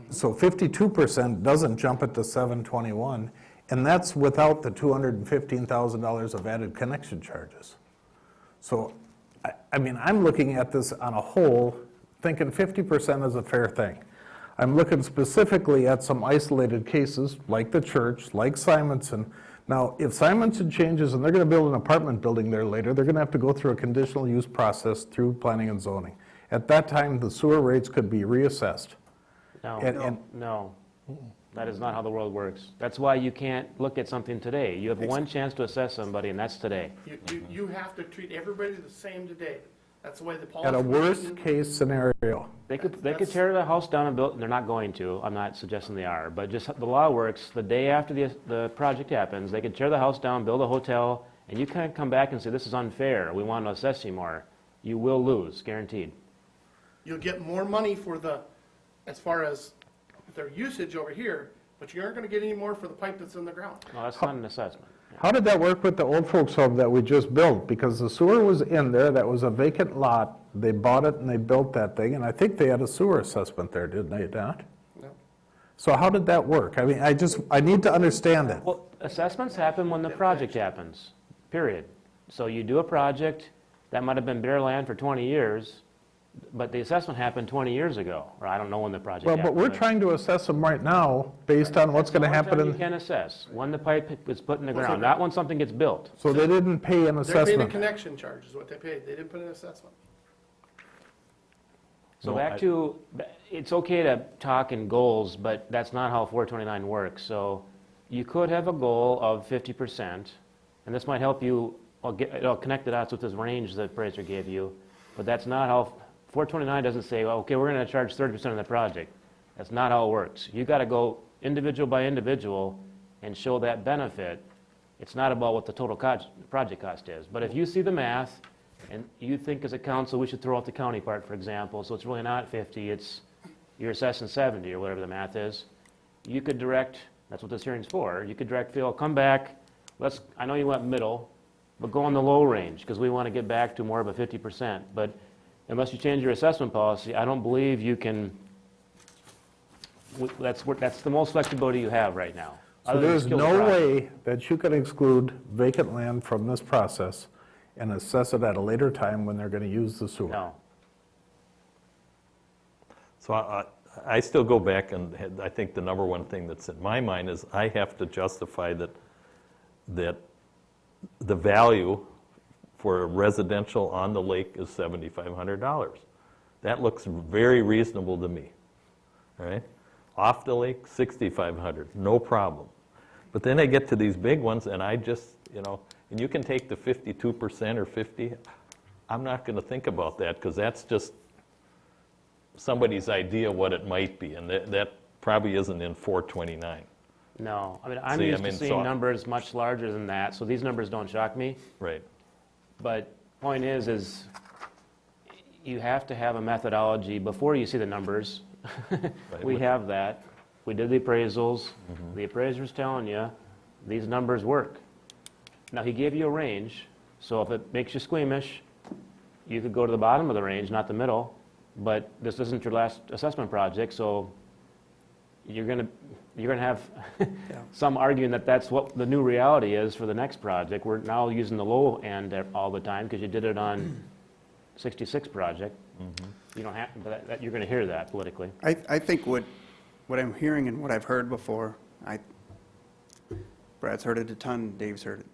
A: So 52% doesn't jump it to $721,000, and that's without the $215,000 of added connection charges. So, I mean, I'm looking at this on a whole, thinking 50% is a fair thing. I'm looking specifically at some isolated cases, like the church, like Simonson. Now, if Simonson changes and they're going to build an apartment building there later, they're going to have to go through a conditional use process through planning and zoning. At that time, the sewer rates could be reassessed. And-
H: No, that is not how the world works. That's why you can't look at something today. You have one chance to assess somebody, and that's today.
F: You have to treat everybody the same today. That's the way the policy.
A: At a
F: was written.
A: worst-case scenario,
H: They could
F: That's-
H: tear the house down and build, they're not going to, I'm not suggesting they are, but just the law works, the day after the project happens, they could tear the house down, build a hotel, and you can't come back and say, this is unfair, we want to assess you more. You will lose, guaranteed.
F: You'll get more money for as far as their usage over here, but you aren't gonna get any more for the pipe that's in the ground.
H: No, that's not an assessment.
A: how did that work with the old folks home that we just built? Because the sewer was in there, that was a vacant lot, they bought it and they built that thing, and I think they had a sewer assessment there, didn't they, not?
F: No.
A: So how did that work? I mean, I need to understand it.
H: Well, assessments happen when the project happens, period. So you do a project, that might have been bare land for 20 years, but the assessment happened 20 years ago, or I don't know when the project
A: Well,
H: happened.
A: but we're trying to assess them right now, based on what's gonna happen
H: You
A: in,
H: can assess, when the pipe is put in the ground, not when something gets built.
A: so they didn't pay an
F: They're paying a
A: assessment.
F: connection charge is what they paid. They didn't put an assessment.
H: So
E: No,
H: back to, it's okay to talk in goals, but that's not how 429 works. So you could have a goal of 50%, and this might help you, it'll connect the dots with this range that appraiser gave you, but that's not how, 429 doesn't say, well, okay, we're going to charge 30% of the project. That's not how it works. You got to go individual by individual and show that benefit. It's not about what the total project cost is. But if you see the math, and you think as a council we should throw out the county part, for example, so it's really not 50, it's you're assessing 70 or whatever the math is, you could direct, that's what this hearing's for, you could direct Phil, come back, I know you went middle, but go on the low range, because we want to get back to more of a 50%. But unless you change your assessment policy, I don't believe you can, that's the most flexibility you have right now.
A: So
H: other than
A: there's
H: skill
A: no
H: project.
A: way that you can exclude vacant land from this process and assess it at a later time when they're gonna use the sewer.
H: No.
E: So I still go back, and I think the number one thing that's in my mind is I have to justify that the value for a residential on the lake is $7,500. That looks very reasonable to me, all right? Off the lake, $6,500, no problem. But then I get to these big ones, and I just, and you can take the 52% or 50. I'm not going to think about that, because that's just somebody's idea what it might be, and that probably isn't in 429.
H: No, I mean, I'm
E: See, I
H: used
E: mean,
H: to
E: so
H: seeing numbers much larger than that, so these numbers don't shock me.
E: Right.
H: But point is you have to have a methodology before you see the numbers. We have that. We did the appraisals. The appraiser's telling you these numbers work. Now, he gave you a range, so if it makes you squeamish, you could go to the bottom of the range, not the middle. But this isn't your last assessment project, so you're gonna have some arguing that that's what the new reality is for the next project. We're now using the low end all the time because you did it on 66 project. You don't have, but you're going to hear that politically.
G: I think what I'm hearing and what I've heard before, Brad's heard it a ton, Dave's heard it.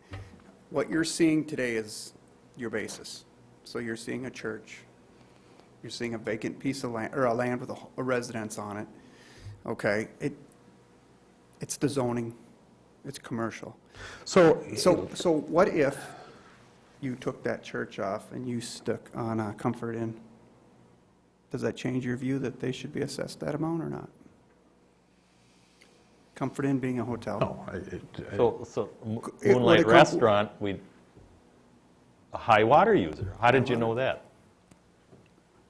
G: What you're seeing today is your basis. So you're seeing a church, you're seeing a vacant piece of land, or a land with a residence on it. Okay, it's the zoning, it's commercial. So what if you took that church off and you stuck on a Comfort Inn? Does that change your view that they should be assessed that amount or not? Comfort Inn being a hotel.
A: No,
E: So
G: It-
E: Moonlight
G: would it come-
E: Restaurant, a high water user. How did you know that?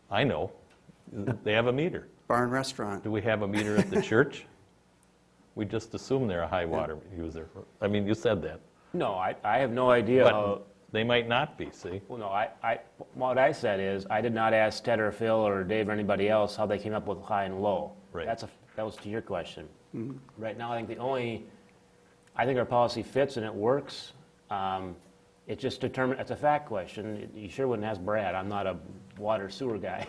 E: I know. They have a meter.
G: Bar and restaurant.
E: Do we have a meter at the church? We just assume they're a high water user. I mean, you said that.
H: No, I have no idea how.
E: But they might not be, see?
H: Well, no, what I said is, I did not ask Ted or Phil or Dave or anybody else how they came up with high and low.
E: Right.
H: That was to your question. Right now, I think our policy fits and it works. It's just it's a fact question. You sure wouldn't ask Brad, I'm not a water sewer guy.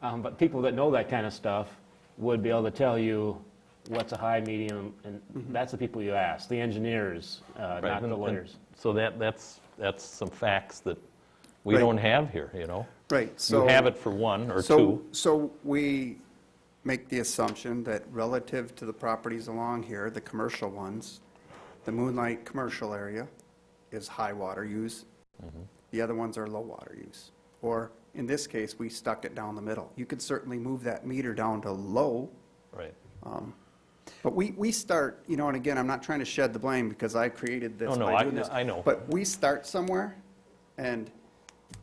H: But people that know that kind of stuff would be able to tell you what's a high, medium, and that's the people you ask, the engineers, not the
E: And
H: lawyers.
E: So that's some facts that we
G: Right.
E: don't have here,
G: Right,
E: You
G: so.
E: have it for one or
G: So,
E: two.
G: so we make the assumption that relative to the properties along here, the commercial ones, the Moonlight commercial area is high water use. The other ones are low water use. Or in this case, we stuck it down the middle. You could certainly move that meter down to low,
E: Right.
G: but we start, you know, and again, I'm not trying to shed the blame because I created this
E: No,
G: by
E: I-
G: doing this.
E: I know.
G: But we start somewhere, and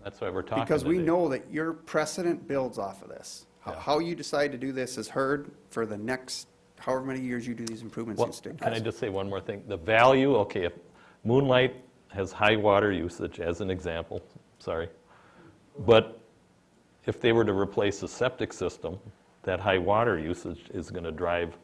E: That's why we're talking
G: because we
E: today.
G: know that your precedent builds off of this.
E: Yeah.
G: How you decide to do this is heard for the next however many years you do these improvements
E: Well,
G: in state.
E: can I just say one more thing? The value, okay, if Moonlight has high water usage, as an example, sorry, but if they were to replace a septic system, that high water usage is going to drive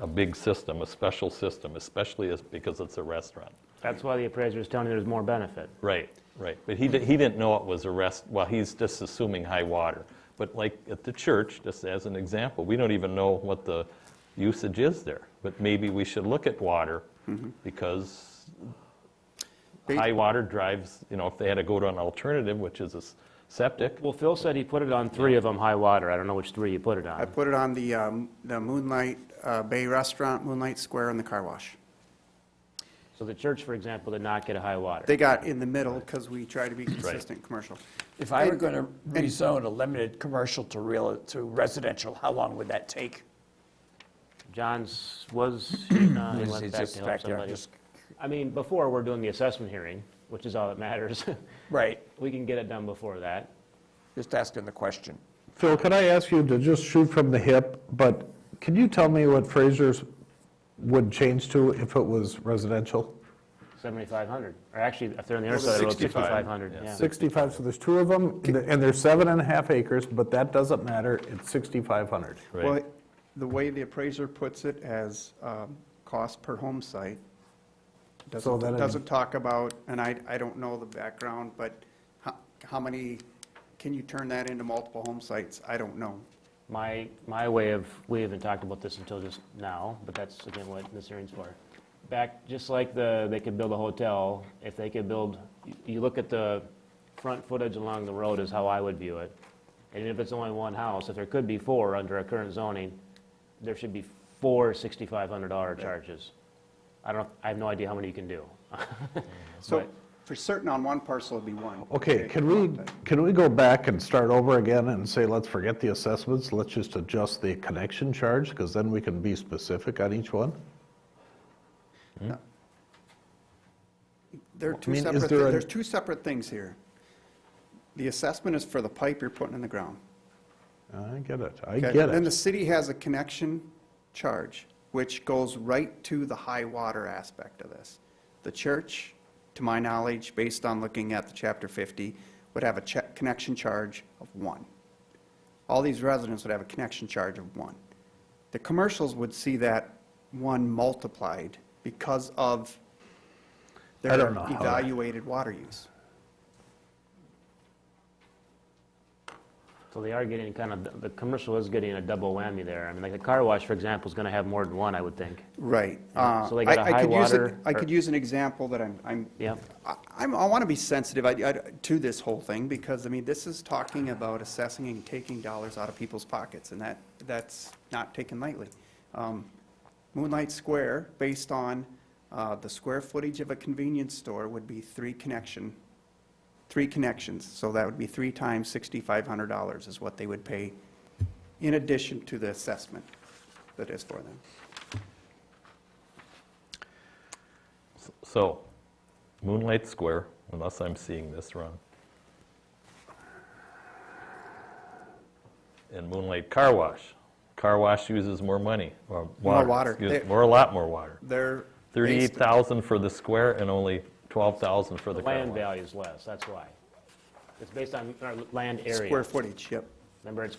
E: a big system, a special system, especially because it's a restaurant.
H: That's why the appraiser is telling you there's more benefit.
E: Right, right. But he didn't know it was a well, he's just assuming high water. But like at the church, just as an example, we don't even know what the usage is there. But maybe we should look at water because high water drives, you know, if they had to go to an alternative, which is a septic.
H: Well, Phil said he put it on 3 of them high water. I don't know which 3 you put it
G: I
H: on.
G: put it on the Moonlight Bay Restaurant, Moonlight Square, and the car wash.
H: So the church, for example, did not get a high water.
G: They got in the middle because we try to be consistent commercial.
B: If I were going to rezone a limited commercial to residential, how long would that take?
H: John's was, he went
B: It's
H: back
B: just
H: to help
B: back there,
H: somebody.
B: just-
H: I mean, before we're doing the assessment hearing, which is all that matters,
B: Right,
H: we can get it done before that.
B: just asking the question.
A: Phil, could I ask you to just shoot from the hip, but can you tell me what Fraser's would change to if it was residential?
H: 7,500, or actually, if they're on the other
G: Well,
H: side of the road,
E: 65,
H: 6,500,
E: yeah.
H: yeah.
A: 65, so there's 2 of them, and they're 7.5 acres, but that doesn't matter, it's 6,500.
E: Right.
G: Well, the way the appraiser puts it as cost per home site,
A: So then it-
G: doesn't talk about, and I don't know the background, but how many, can you turn that into multiple home sites? I don't know.
H: My way of, we haven't talked about this until just now, but that's again what this hearing's for. Back, just like they could build a hotel, if they could build, you look at the front footage along the road is how I would view it. And if it's only one house, if there could be 4 under our current zoning, there should be 4 $6,500 charges. I have no idea how many you can do.
G: So
H: But-
G: for certain on one parcel it'd be 1.
A: Okay, can we go back and start over again and say, let's forget the assessments, let's just adjust the connection charge, because then we can be specific on each one?
G: There are two
A: I mean, is
G: separate,
A: there a-
G: there's 2 separate things here. The assessment is for the pipe you're putting in the ground.
A: I get it, I
G: Okay?
A: get
G: Then the
A: it.
G: city has a connection charge, which goes right to the high water aspect of this. The church, to my knowledge, based on looking at the Chapter 50, would have a connection charge of 1. All these residents would have a connection charge of 1. The commercials would see that 1 multiplied because of
A: I
G: their
A: don't know how that-
G: evaluated water use.
H: So they are getting kind of, the commercial is getting a double whammy there. I mean, like the car wash, for example, is going to have more than 1, I would think.
G: Right.
H: So they got a
G: I
H: high
G: could use
H: water,
G: I
H: or-
G: could use an example that I'm
H: Yep.
G: I want to be sensitive to this whole thing, because, I mean, this is talking about assessing and taking dollars out of people's pockets, and that's not taken lightly. Moonlight Square, based on the square footage of a convenience store, would be 3 connections, so that would be 3 times $6,500 is what they would pay in addition to the assessment that is for them.
E: So, Moonlight Square, unless I'm seeing this wrong. And Moonlight Car Wash. Car Wash uses more money, or water.
G: More water.
E: excuse me, a lot more water.
G: They're
E: 38,000 for the square and only 12,000 for the car
H: Land
E: wash.
H: value is less, that's why. It's based on our land area.
G: square footage, yep.
H: Remember, it's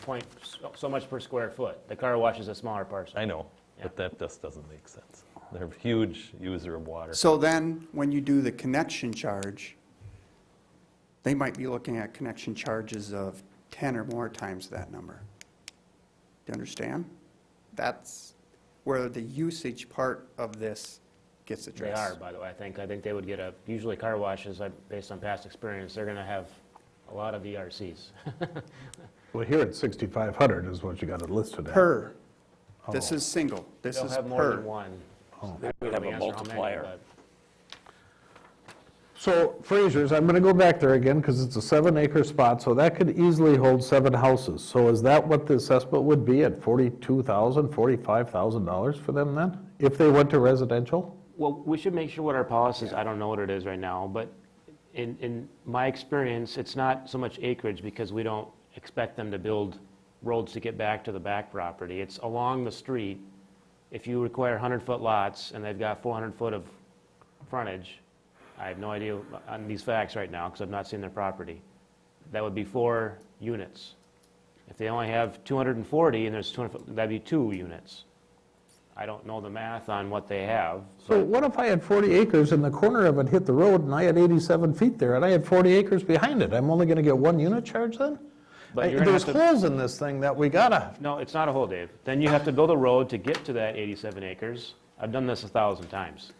H: so much per square foot. The car wash is a smaller parcel.
E: I know, but that just doesn't make sense. They're a huge user of water.
G: So then, when you do the connection charge, they might be looking at connection charges of 10 or more times that number. Do you understand? That's where the usage part of this gets
H: They
G: addressed.
H: are, by the way, I think they would get usually car washes, based on past experience, they're going to have a lot of ERCs.
A: Well, here it's 6,500 is what you got it listed at.
G: Per. This is single. This
H: They'll
G: is
H: have more than
G: per.
H: one.
B: We'd have
H: We
B: a
H: answer how many,
B: multiplier.
H: but-
A: So Fraser's, I'm gonna go back there again, because it's a 7-acre spot, so that could easily hold 7 houses. So is that what the assessment would be at $42,000, $45,000 for them then? If they went to residential?
H: Well, we should make sure what our policy is, I don't know what it is right now, but in my experience, it's not so much acreage because we don't expect them to build roads to get back to the back property. It's along the street. If you require 100-foot lots and they've got 400 foot of frontage, I have no idea on these facts right now because I've not seen their property. That would be 4 units. If they only have 240 and there's 200 foot, that'd be 2 units. I don't know the math on what they have.
A: So what if I had 40 acres and the corner of it hit the road and I had 87 feet there and I had 40 acres behind it? I'm only gonna get 1 unit charge then?
H: But you're gonna
A: There's
H: have to-
A: holes in this thing that we gotta,
H: No, it's not a hole, Dave. Then you have to build a road to get to that 87 acres. I've done this 1,000 times.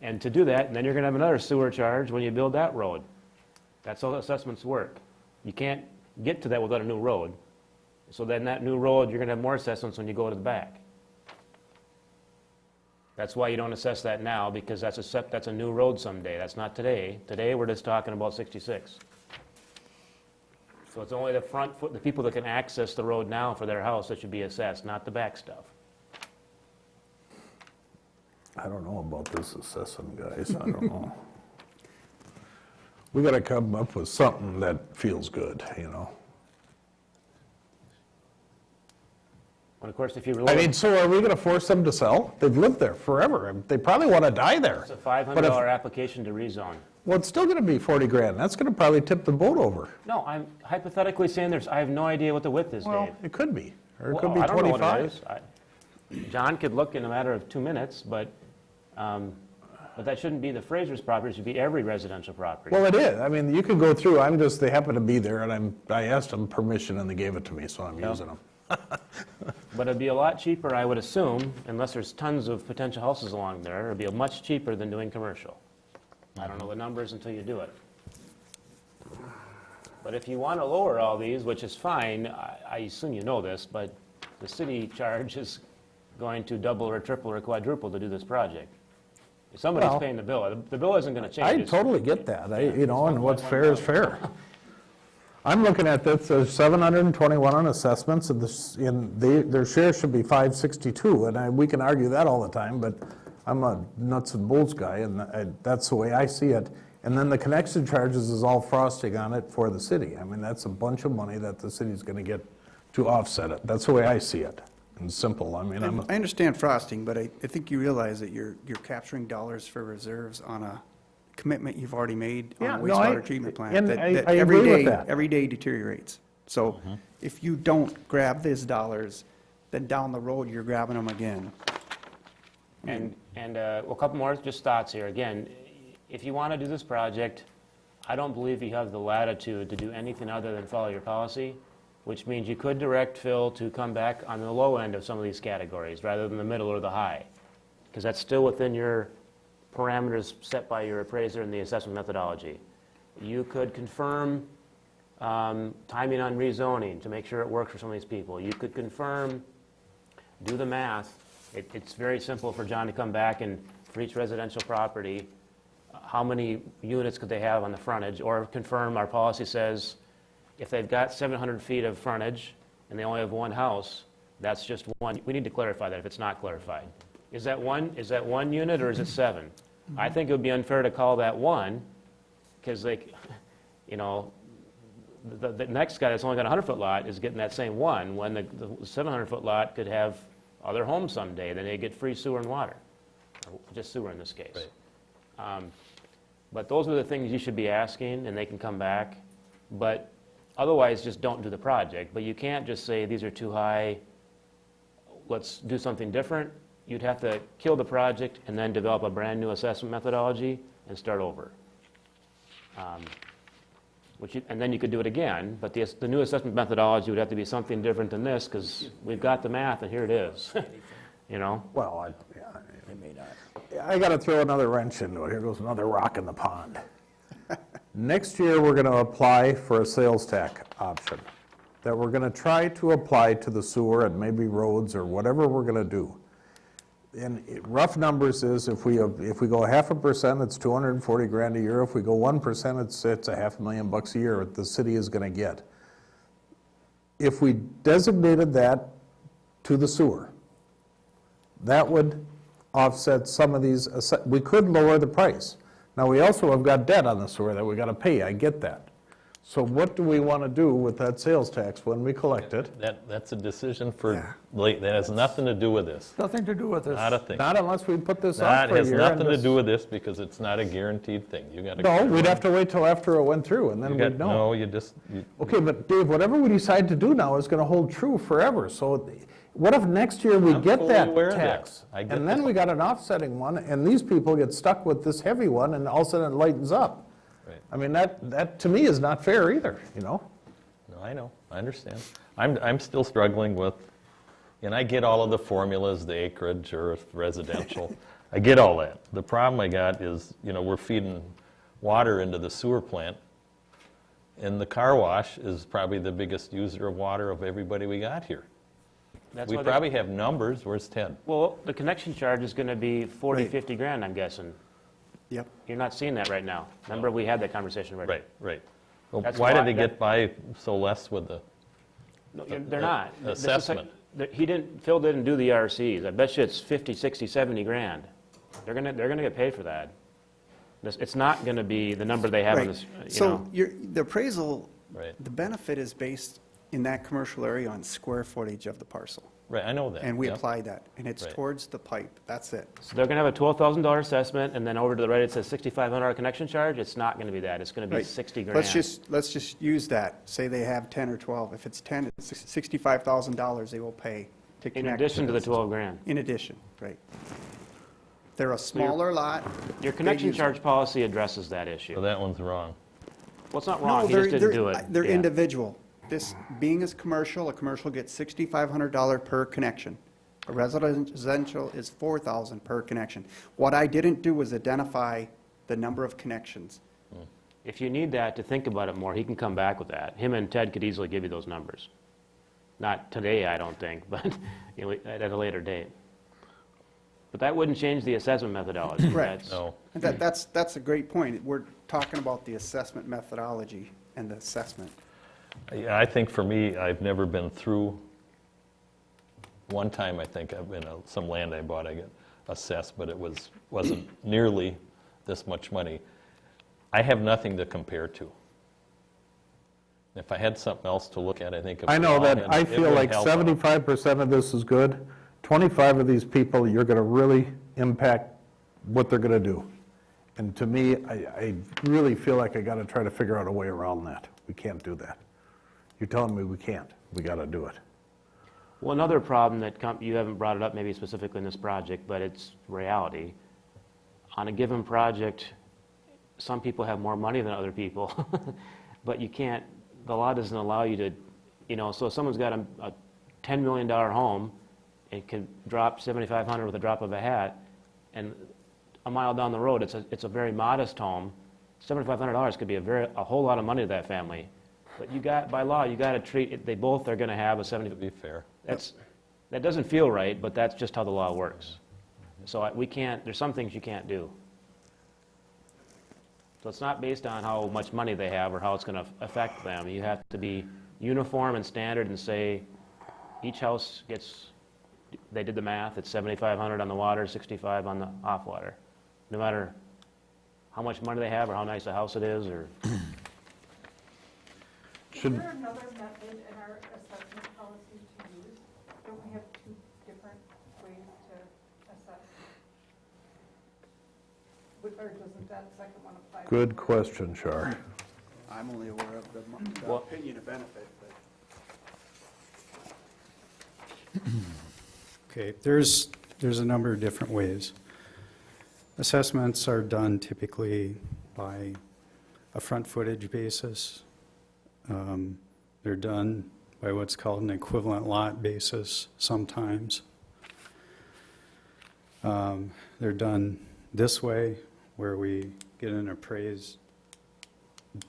H: And to do that, and then you're gonna have another sewer charge when you build that road. That's how assessments work. You can't get to that without a new road. So then that new road, you're gonna have more assessments when you go to the back. That's why you don't assess that now, because that's a new road someday. That's not today. Today, we're just talking about 66. So it's only the front foot, the people that can access the road now for their house that should be assessed, not the back stuff.
A: I don't know about this assessing, guys, I don't know. We gotta come up with something that feels good, you know?
H: And of course, if you
A: I
H: lower,
A: mean, so are we gonna force them to sell? They've lived there forever, they probably wanna die there.
H: it's a
A: But
H: $500
A: if-
H: application to rezone.
A: Well, it's still gonna be 40 grand, that's gonna probably tip the boat over.
H: No, I'm hypothetically saying I have no idea what the width is,
A: Well,
H: Dave.
A: it could be, or it
H: Well,
A: could be
H: I don't know what it
A: 25.
H: is. John could look in a matter of 2 minutes, but that shouldn't be the Fraser's property, it should be every residential property.
A: Well, it is, I mean, you could go through, they happen to be there, and I asked them permission, and they gave it to me, so I'm using them.
H: But it'd be a lot cheaper, I would assume, unless there's tons of potential houses along there, it'd be much cheaper than doing commercial. I don't know the numbers until you do it. But if you want to lower all these, which is fine, I assume you know this, but the city charge is going to double or triple or quadruple to do this project. Somebody's
A: Well,
H: paying the bill. The bill isn't going to change.
A: I
H: It's-
A: totally get that, and what's fair is fair. I'm looking at this, there's 721 on assessments, and their share should be 562, and we can argue that all the time, but I'm a nuts and bolts guy, and that's the way I see it. And then the connection charges is all frosting on it for the city. I mean, that's a bunch of money that the city's gonna get to offset it. That's the way I see it, and simple, I mean,
G: I understand frosting, but I think you realize that you're capturing dollars for reserves on a commitment you've already made on
A: Yeah,
G: a
A: no, I-
G: wastewater treatment plant.
A: and
G: that
A: I
G: every
A: agree with
G: day-
A: that.
G: Every day deteriorates. So if you don't grab these dollars, then down the road, you're grabbing them again.
H: And well, a couple more just thoughts here. Again, if you want to do this project, I don't believe you have the latitude to do anything other than follow your policy, which means you could direct Phil to come back on the low end of some of these categories rather than the middle or the high, because that's still within your parameters set by your appraiser and the assessment methodology. You could confirm timing on rezoning to make sure it works for some of these people. You could confirm, do the math. It's very simple for John to come back and for each residential property, how many units could they have on the frontage, or confirm our policy says if they've got 700 feet of frontage and they only have one house, that's just one. We need to clarify that if it's not clarified. Is that one unit or is it 7? I think it would be unfair to call that 1 because the next guy that's only got a 100-foot lot is getting that same 1 when the 700-foot lot could have other homes someday. Then they get free sewer and water, or just sewer in this case.
E: Right.
H: But those are the things you should be asking, and they can come back. But otherwise, just don't do the project. But you can't just say, these are too high, let's do something different. You'd have to kill the project and then develop a brand-new assessment methodology and start over. And then you could do it again, but the new assessment methodology would have to be something different than this, because we've got the math, and here it is.
A: well,
B: They may not.
A: I gotta throw another wrench into it. Here goes another rock in the pond. Next year, we're gonna apply for a sales tax option. that we're gonna try to apply to the sewer and maybe roads or whatever we're gonna do. And rough numbers is if we go 0.5%, it's 240 grand a year. If we go 1%, it's a $500,000 a year that the city is gonna get. If we designated that to the sewer, that would offset some of these, we could lower the price. Now, we also have got debt on the sewer that we gotta pay, I get that. So what do we wanna do with that sales tax when we collect it?
E: That's a decision for, that has nothing to do with this.
B: Nothing to do with this.
E: Not a thing.
A: Not unless we put this off
E: That
A: for a
E: has
A: year.
E: nothing to
A: and
E: do with this because it's not a guaranteed thing. You gotta.
A: No, we'd have to wait till after it went through, and then we'd know.
E: No, you
A: Okay, but Dave, whatever we decide to do now is gonna hold true forever, so what if next year we
E: I'm
A: get
E: fully
A: that
E: aware of that.
A: tax?
E: I get
A: And then
E: that.
A: we got an offsetting one, and these people get stuck with this heavy one, and all of a sudden it lightens up.
E: Right.
A: I mean, that to me is not fair either, you know?
E: No, I know, I understand. I'm still struggling with, and I get all of the formulas, the acreage or residential. I get all that. The problem I got is, we're feeding water into the sewer plant, and the car wash is probably the biggest user of water of everybody we got here.
H: That's
E: We
H: why
E: probably have numbers, where's Ted?
H: Well, the connection charge is going to be 40,
G: Right.
H: 50 grand, I'm guessing.
G: Yep.
H: You're not seeing that right now. Remember, we had that conversation already.
E: Right. Well,
H: That's
E: why
H: why
E: did they
H: that-
E: get by so less with the,
H: No, they're not. This is like-
E: assessment.
H: Phil didn't do the ERCs. I bet you it's 50, 60, 70 grand. They're going to get paid for that. It's not going to be the number they have in
G: Right.
H: this,
G: So the appraisal,
E: Right.
G: the benefit is based in that commercial area on square footage of the parcel.
E: right, I know that.
G: And we
E: yeah.
G: apply that, and it's
E: Right.
G: towards the pipe, that's it.
H: So they're going to have a $12,000 assessment, and then over to the right, it says $6,500 connection charge. It's not going to be that. It's going to be
G: Right.
H: 60 grand.
G: Let's just use that, say they have 10 or 12. If it's 10, it's $65,000 they will pay to
H: In
G: connect.
H: addition to the
G: this.
H: 12 grand.
G: In addition, right. They're a smaller lot.
H: Your connection
G: use it.
H: charge policy addresses that issue.
E: So that one's wrong.
H: Well, it's not
G: No,
H: wrong. He just didn't do it.
G: They're
H: Yeah.
G: individual. This, being as commercial, a commercial gets $6,500 per connection. A residential is $4,000 per connection. What I didn't do was identify the number of connections.
H: If you need that to think about it more, he can come back with that. Him and Ted could easily give you those numbers. Not today, I don't think, but at a later date. But that wouldn't change the assessment methodology.
G: Right.
H: That's-
E: No.
G: And that's a great point. We're talking about the assessment methodology and the assessment.
E: Yeah, I think for me, I've never been through, one time I think, some land I bought, I got assessed, but it wasn't nearly this much money. I have nothing to compare to. If I had something else to look at, I think. if
A: I
E: we
A: know
E: all
A: that,
E: had-
A: I
E: it
A: feel
E: would
A: like
E: help out.
A: 75% of this is good. 25 of these people, you're gonna really impact what they're gonna do. And to me, I really feel like I gotta try to figure out a way around that. We can't do that. You're telling me we can't. We gotta do it.
H: Well, another problem that you haven't brought it up maybe specifically in this project, but it's reality. On a given project, some people have more money than other people, but you can't, the law doesn't allow you to, so if someone's got a $10 million home, it can drop $7,500 with a drop of a hat, and a mile down the road, it's a very modest home. $7,500 could be a whole lot of money to that family. But by law, you got to treat it, they both are going to have a 70.
E: To be fair.
H: That doesn't feel right, but that's just how the law works. So there's some things you can't do. So it's not based on how much money they have or how it's going to affect them. You have to be uniform and standard and say each house they did the math, it's $7,500 on the water, $65 on the off water. No matter how much money they have or how nice a house it is or.
I: Is there another method in our assessment policy to use? Don't we have two different ways to assess? Or doesn't that second one apply?
A: Good question, Shar.
G: I'm only aware of the
H: Well-
G: opinion of benefit, but.
D: Okay, there's a number of different ways. Assessments are done typically by a front footage basis. They're done by what's called an equivalent lot basis sometimes. They're done this way, where we get an appraised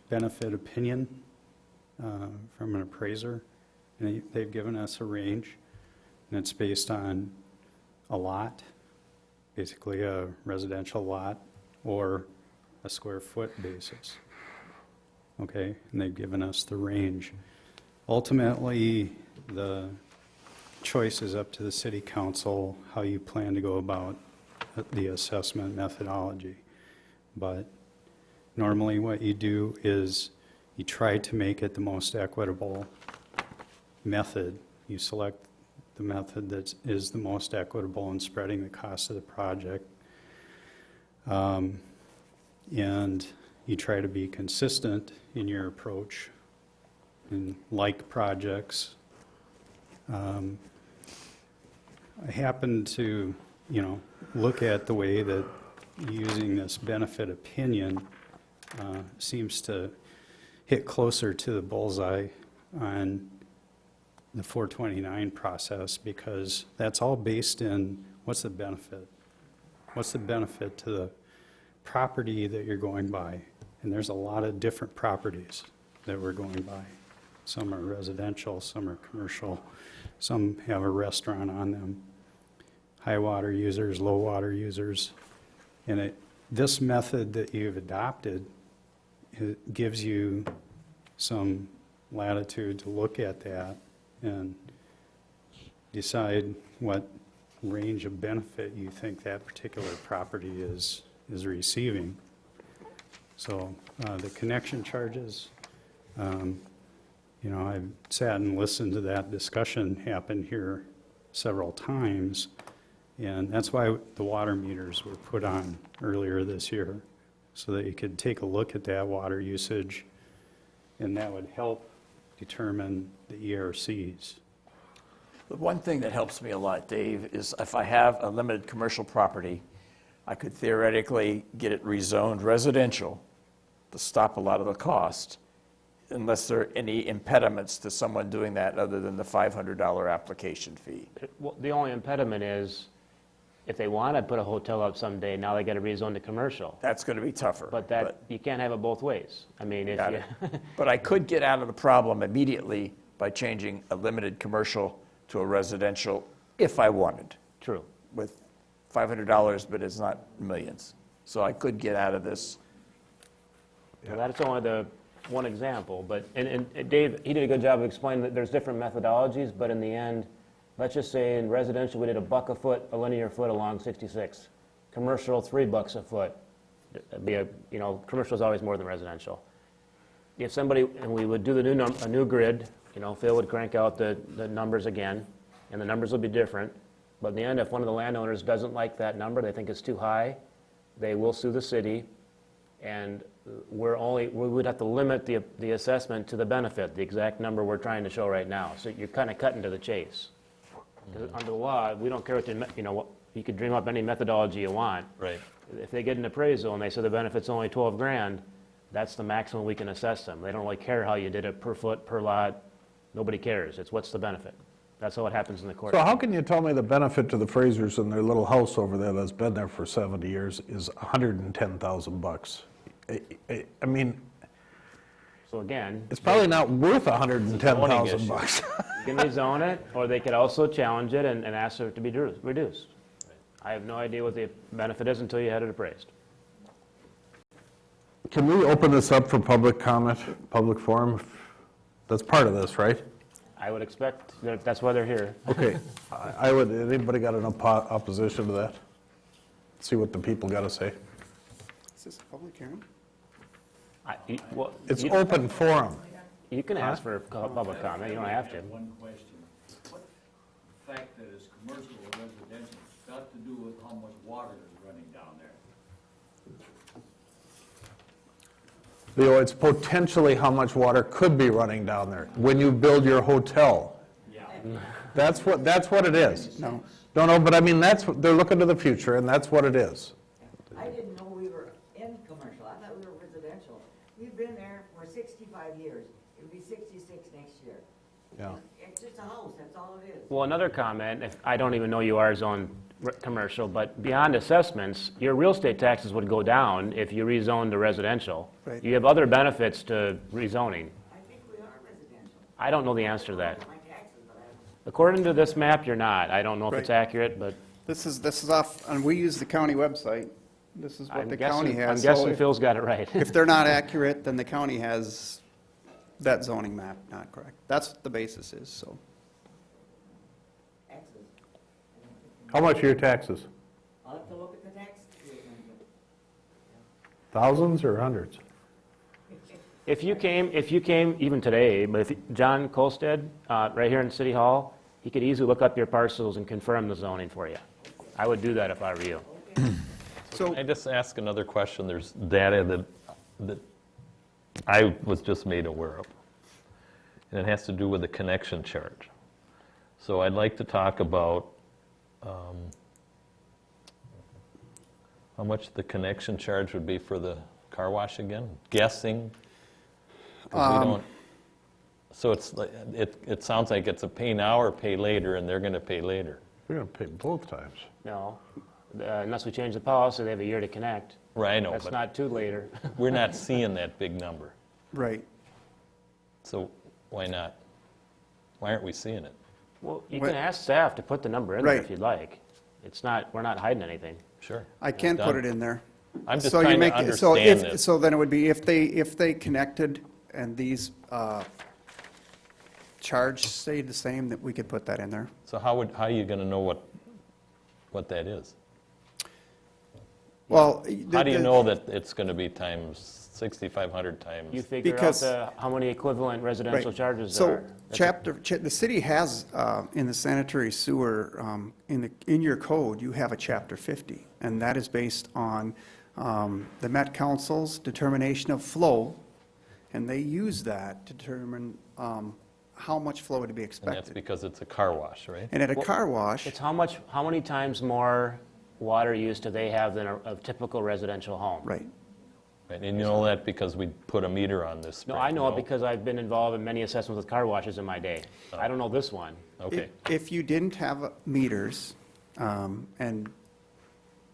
D: benefit opinion from an appraiser, They've given us a range, and it's based on a lot, basically a residential lot, or a square foot basis. Okay, and they've given us the range. Ultimately, the choice is up to the city council how you plan to go about the assessment methodology. But normally what you do is you try to make it the most equitable method. You select the method that is the most equitable in spreading the cost of the project. And you try to be consistent in your approach in like projects. I happen to, look at the way that using this benefit opinion seems to hit closer to the bullseye on the 429 process, because that's all based in what's the benefit? What's the benefit to the property that you're going by? And there's a lot of different properties that we're going by. Some are residential, some are commercial, some have a restaurant on them. High water users, low water users. And this method that you've adopted, it gives you some latitude to look at that and decide what range of benefit you think that particular property is receiving. So the connection charges, I've sat and listened to that discussion happen here several times, and that's why the water meters were put on earlier this year, so that you could take a look at that water usage, and that would help determine the ERCs.
B: The one thing that helps me a lot, Dave, is if I have a limited commercial property, I could theoretically get it rezoned residential to stop a lot of the cost, unless there are any impediments to someone doing that other than the $500 application fee.
H: Well, the only impediment is if they want to put a hotel up someday, now they got to rezone to commercial.
B: That's going to be tougher.
H: But you can't have it both ways. I mean, if
B: Got
H: you,
B: it. But I could get out of the problem immediately by changing a limited commercial to a residential if I wanted,
H: true.
B: with $500, but it's not millions. So I could get out of this.
H: Well, that's only the one example, but, and Dave, he did a good job of explaining that there's different methodologies, but in the end, let's just say in residential, we did $1 a foot, a linear foot along 66. Commercial, $3 a foot. It'd be commercial is always more than residential. If somebody, and we would do a new grid, Phil would crank out the numbers again, and the numbers will be different. But in the end, if one of the landowners doesn't like that number, they think it's too high, they will sue the city, and we would have to limit the assessment to the benefit, the exact number we're trying to show right now. So you're kind of cutting to the chase. Under the law, we don't care what you could dream up any methodology you want.
E: Right.
H: If they get an appraisal and they say the benefit's only 12 grand, that's the maximum we can assess them. They don't really care how you did it per foot, per lot. Nobody cares. It's what's the benefit. That's how it happens in the court.
A: So how can you tell me the benefit to the Frasers and their little house over there that's been there for 70 years is $110,000? I mean,
H: So again,
A: it's probably not worth $110,000.
H: you can rezone it, or they could also challenge it and ask for it to be reduced. I have no idea what the benefit is until you had it appraised.
A: Can we open this up for public comment, public forum? That's part of this, right?
H: I would expect that's why they're here.
A: Okay, I would, anybody got an opposition to that? See what the people got to say.
G: Is this a public hearing?
A: It's open forum.
H: You can ask for public comment, you don't have to.
J: One question. What fact that it's commercial or residential got to do with how much water is running down there?
A: Leo, it's potentially how much water could be running down there when you build your hotel.
J: Yeah.
A: That's what it is.
G: No.
A: No, but I mean, they're looking to the future, and that's what it is.
K: I didn't know we were in commercial. I thought we were residential. We've been there for 65 years. It'll be 66 next year.
A: Yeah.
K: It's just a house, that's all it is.
H: Well, another comment, if I don't even know you are zoned commercial, but beyond assessments, your real estate taxes would go down if you rezoned to residential.
G: Right.
H: You have other benefits to rezoning.
K: I think we are residential.
H: I don't know the answer to that.
K: My taxes
H: According to this map, you're not. I don't know if it's
G: Right.
H: accurate, but
G: This is off, and we use the county website. This is what
H: I'm
G: the county
H: guessing, I'm
G: has. So
H: guessing
G: if-
H: Phil's got it right.
G: If they're not accurate, then the county has that zoning map not correct. That's what the basis is, so.
K: Taxes.
A: How much are your taxes?
K: I'll have to look at the tax statement.
A: Thousands or hundreds?
H: If you came even today, but if John Colstead, right here in City Hall, he could easily look up your parcels and confirm the zoning for you. I would do that if I were you.
G: So,
E: Can I just ask another question? There's data that I was just made aware of, and it has to do with the connection charge. So I'd like to talk about how much the connection charge would be for the car wash again, guessing. 'Cause we don't, so it's, it sounds like it's a pay now or pay later, and they're going to pay later.
A: We're going to pay both times.
H: No, unless we change the policy, they have a year to connect.
E: Right, I know,
H: That's
E: but
H: not too later.
E: we're not seeing that big number.
G: right.
E: So why not? Why aren't we seeing it?
H: Well, you
G: What-
H: can ask staff to put the number in there
G: Right.
H: if you'd like. It's not, we're not hiding anything.
E: Sure.
G: I can
E: Done.
G: put it in there.
E: I'm just
G: So you
E: trying to
G: make it- so
E: understand
G: if-
E: this.
G: So then it would be, if they connected and these charge stayed the same, that we could put that in there.
E: So how are you going to know what that is?
G: Well.
E: How do you know that it's going to be times 6,500 times?
H: You figure out
G: Because-
H: how many equivalent residential
G: Right.
H: charges there are.
G: So the city has, in the sanitary sewer, in your code, you have a chapter 50, and that is based on the Met Council's determination of flow, and they use that to determine how much flow would be
E: And that's
G: expected.
E: because it's a car wash, right?
G: And at a
H: Well,
G: car wash,
H: It's how many times more water use do they have than a typical residential home?
G: right,
E: Right, and you know that because we put a meter on this.
H: No,
E: spring,
H: I know it
E: no?
H: because I've been involved in many assessments with car washes in my day. I don't know this one.
E: Okay,
G: If you didn't have meters, and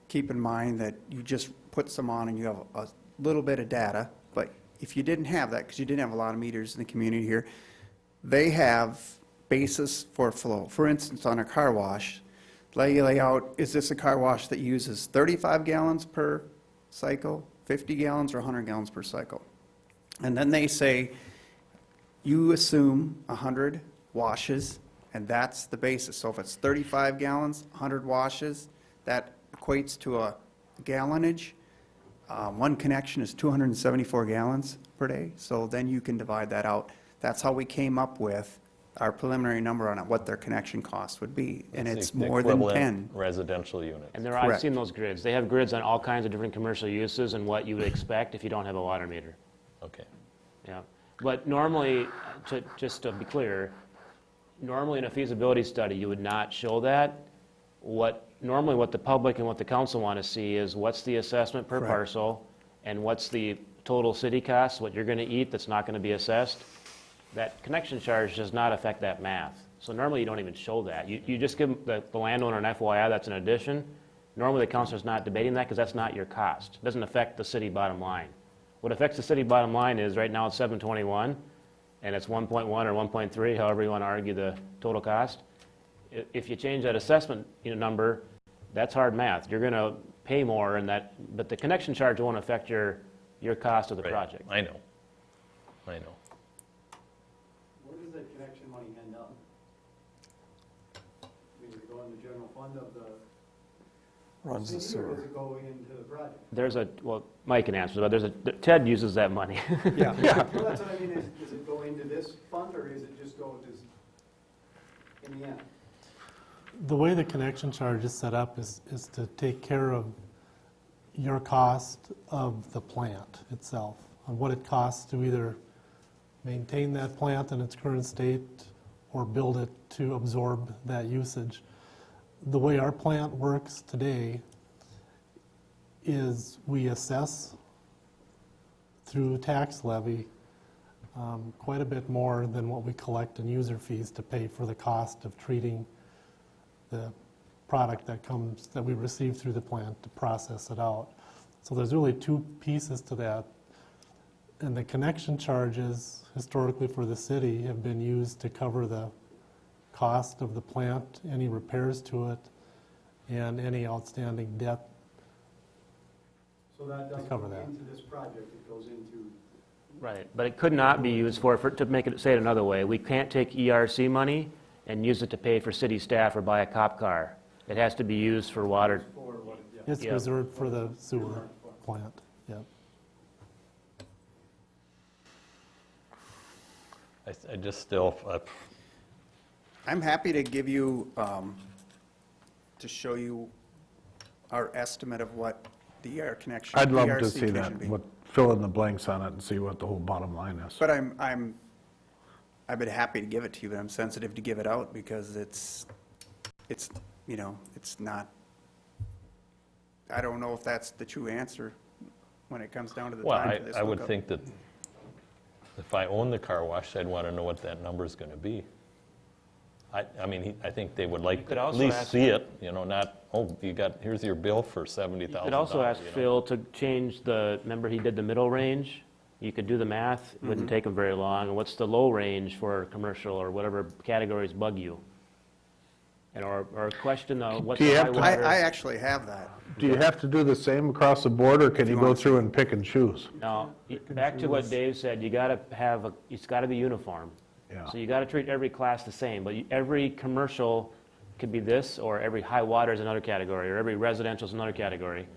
G: keep in mind that you just put some on and you have a little bit of data, but if you didn't have that, because you didn't have a lot of meters in the community here, they have basis for flow. For instance, on a car wash, lay out, is this a car wash that uses 35 gallons per cycle, 50 gallons, or 100 gallons per cycle? And then they say, you assume 100 washes, and that's the basis. So if it's 35 gallons, 100 washes, that equates to a gallonage. One connection is 274 gallons per day, so then you can divide that out. That's how we came up with our preliminary number on what their connection cost would be, and
E: That's
G: it's
E: the
G: more than
E: equivalent
G: 10.
E: residential units.
H: And I've
G: Correct.
H: seen those grids. They have grids on all kinds of different commercial uses and what you would expect if you don't have a water meter.
E: Okay,
H: Yeah. But normally, just to be clear, normally in a feasibility study, you would not show that. Normally what the public and what the council want to see is what's the assessment per
G: Correct.
H: parcel and what's the total city cost, what you're going to eat that's not going to be assessed. That connection charge does not affect that math. So normally you don't even show that. You just give the landowner an FYI, that's an addition. Normally the councilor's not debating that because that's not your cost. It doesn't affect the city bottom line. What affects the city bottom line is right now it's 721 and it's 1.1 or 1.3, however you want to argue the total cost. If you change that assessment number, that's hard math. You're going to pay more and but the connection charge won't affect your cost of the
E: right,
H: project.
E: I know.
J: Where does that connection money end up? I mean, does it go in the general fund of the
B: Runs the
J: city, or
B: sewer.
J: does it go into the project?
H: Well, Mike can answer, but Ted uses that money.
G: Yeah.
J: Well, that's what I mean, does it go into this fund, or is it just go in the end?
C: The way the connection charge is set up is to take care of your cost of the plant itself, on what it costs to either maintain that plant in its current state or build it to absorb that usage. The way our plant works today is we assess through tax levy quite a bit more than what we collect in user fees to pay for the cost of treating the product that we receive through the plant to process it out. So there's really two pieces to that. And the connection charges historically for the city have been used to cover the cost of the plant, any repairs to it, and any outstanding debt.
L: So that doesn't
C: cover
L: go
C: that.
L: into this project, it goes into,
H: Right, but it could not be used to make it, say it another way, we can't take ERC money and use it to pay for city staff or buy a cop car. It has to be used for water.
L: for what, yeah.
C: It's
H: Yeah.
C: reserved for the sewer plant, yep.
E: I just still,
G: I'm happy to give you, to show you our estimate of what the ER connection.
A: I'd love to
G: ERC
A: see
G: connection
A: that,
G: be.
A: what, fill in the blanks on it and see what the whole bottom line is.
G: But I've been happy to give it to you, but I'm sensitive to give it out because it's, you know, it's not, I don't know if that's the true answer when it comes down to the
E: well,
G: time for this
E: I would
G: hookup.
E: think that if I own the car wash, I'd want to know what that number's going to be. I mean, I think they would like
H: could
E: to at
H: also
E: least
H: ask-
E: see it, you know, not, oh, here's your bill for $70,000.
H: You could also ask
E: you know?
H: Phil to change remember he did the middle range? You could do the math, it wouldn't take him very long. And what's the low range for commercial or whatever categories bug you? And or question, what's
A: Do you
H: the high
A: have to-
H: water?
G: I actually have that.
A: Do you have to do the same across the board, or can you go through and pick and choose?
H: No, back to what Dave said, you gotta have, it's gotta be uniform.
A: Yeah.
H: So you gotta treat every class the same, but every commercial could be this, or every high water is another category, or every residential is another category.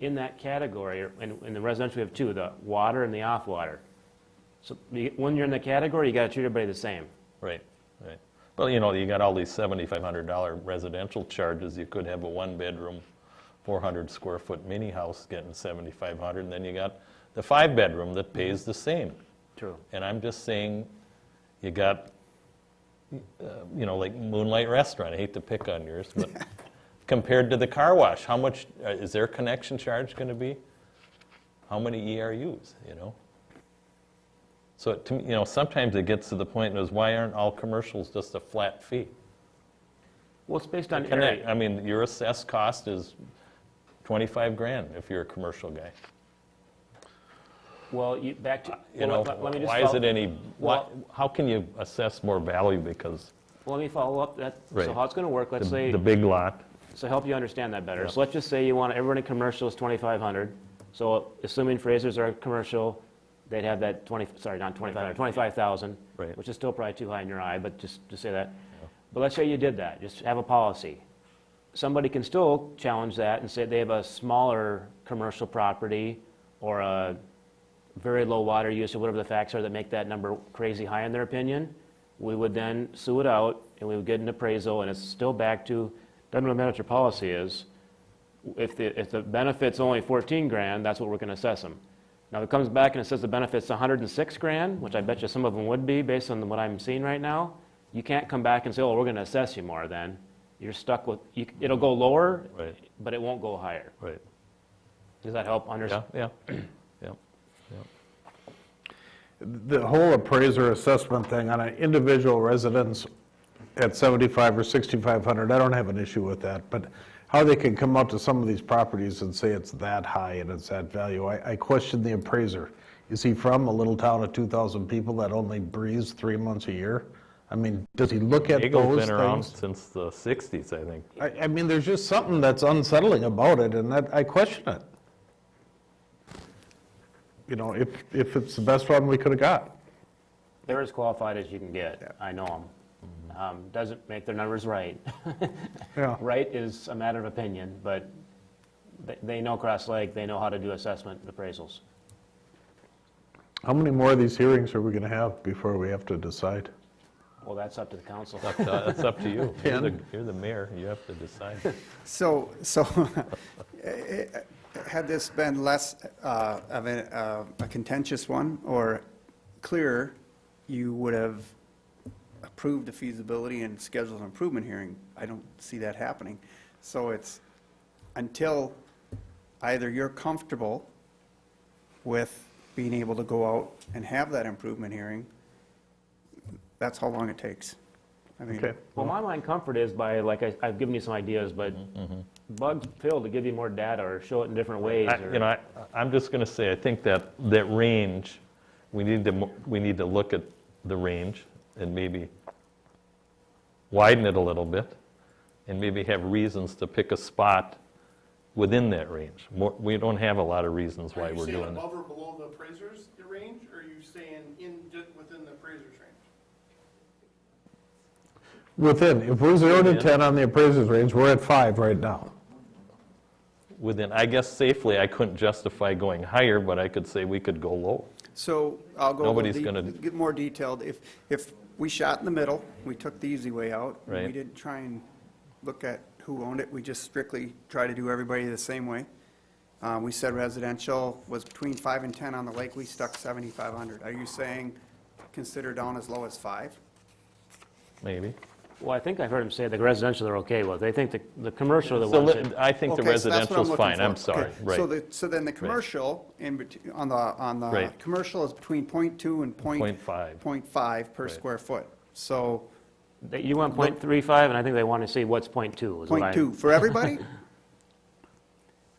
H: In that category, in the residential, we have two, the water and the off water. So when you're in the category, you gotta treat everybody the same.
E: Right, right. Well, you know, you got all these $7,500 residential charges. You could have a one-bedroom, 400-square-foot mini house getting $7,500, and then you got the five-bedroom that pays the same.
H: True.
E: And I'm just saying, you got, you know, like Moonlight Restaurant, I hate to pick on yours, but compared to the car wash, how much, is their connection charge going to be? How many ERUs, you know? So, to me, you know, sometimes it gets to the point is, why aren't all commercials just a flat fee?
H: Well, it's based on
E: Connect,
H: area.
E: I mean, your assessed cost is 25 grand if you're a commercial guy.
H: Well, back to,
E: You know,
H: let me just
E: why is
H: follow-
E: it any,
H: Well-
E: how can you assess more value because
H: Well, let me follow up that. So
E: Right.
H: how it's gonna work, let's say.
E: the big lot?
H: So help you understand that better.
E: Yeah.
H: So let's just say you want, everyone in commercial is 2,500. So assuming Fraser's are commercial, they'd have that 25,000,
E: Right.
H: which is still probably too high in your eye, but just say that. But let's say you did that, just have a policy. Somebody can still challenge that and say they have a smaller commercial property or a very low water use or whatever the facts are that make that number crazy high in their opinion. We would then sue it out and we would get an appraisal, and it's still back to, doesn't really matter what your policy is. If the benefit's only 14 grand, that's what we're gonna assess them. Now, if it comes back and it says the benefit's 106 grand, which I bet you some of them would be based on what I'm seeing right now, you can't come back and say, oh, we're gonna assess you more then. You're stuck with, it'll go lower,
E: Right.
H: but it won't go higher.
E: Right.
H: Does that help understand?
E: Yeah, yeah.
A: The whole appraiser assessment thing on an individual residence at 75 or 6,500, I don't have an issue with that, but how they can come out to some of these properties and say it's that high and it's that value, I question the appraiser. Is he from a little town of 2,000 people that only breathes 3 months a year? I mean, does he look at
E: Eagle's
A: those
E: been around
A: things?
E: since the 60s, I think.
A: I mean, there's just something that's unsettling about it, and that, I question it. You know, if it's the best one we could have got.
H: They're as qualified as you can get. I know them. Doesn't make their numbers right.
A: Yeah.
H: Right is a matter of opinion, but they know Cross Lake, they know how to do assessment appraisals.
A: How many more of these hearings are we going to have before we have to decide?
H: Well, that's up to the council.
E: That's up to you.
A: Ken?
E: You're the mayor, you have to decide.
G: So, had this been less of a contentious one or clearer, you would have approved a feasibility and scheduled an improvement hearing. I don't see that happening. So it's until either you're comfortable with being able to go out and have that improvement hearing, that's how long it takes. I mean,
A: Okay.
H: Well, my mind comfort is by, like, I've given you some ideas, but bug Phil to give you more data or show it in different ways.
E: You know, I'm just going to say, I think that range, we need to look at the range and maybe widen it a little bit, and maybe have reasons to pick a spot within that range. We don't have a lot of reasons why we're doing it.
F: Are you saying above or below the appraiser's range, or are you saying within the appraiser's range?
A: Within, if we're 0 to 10 on the appraiser's range, we're at 5 right now.
E: Within, I guess safely, I couldn't justify going higher, but I could say we could go low.
G: So I'll go
E: Nobody's gonna-
G: get more detailed. If we shot in the middle, we took the easy way out. We
E: Right.
G: didn't try and look at who owned it. We just strictly try to do everybody the same way. We said residential was between 5 and 10 on the lake. We stuck 7,500. Are you saying consider down as low as 5?
E: Maybe.
H: Well, I think I've heard them say the residential they're okay with. They think the commercial are the
E: So
H: ones that,
E: I think the
G: Okay, so that's what I'm
E: residential's
G: looking
E: fine, I'm
G: for.
E: sorry,
G: Okay,
E: right.
G: So then the commercial, on the
E: Right.
G: commercial is between .2 and
E: .5.
G: .5 per
E: Right.
G: square foot. So
H: you want .35, and I think they want to see what's .2. is what I-
G: .2 for everybody?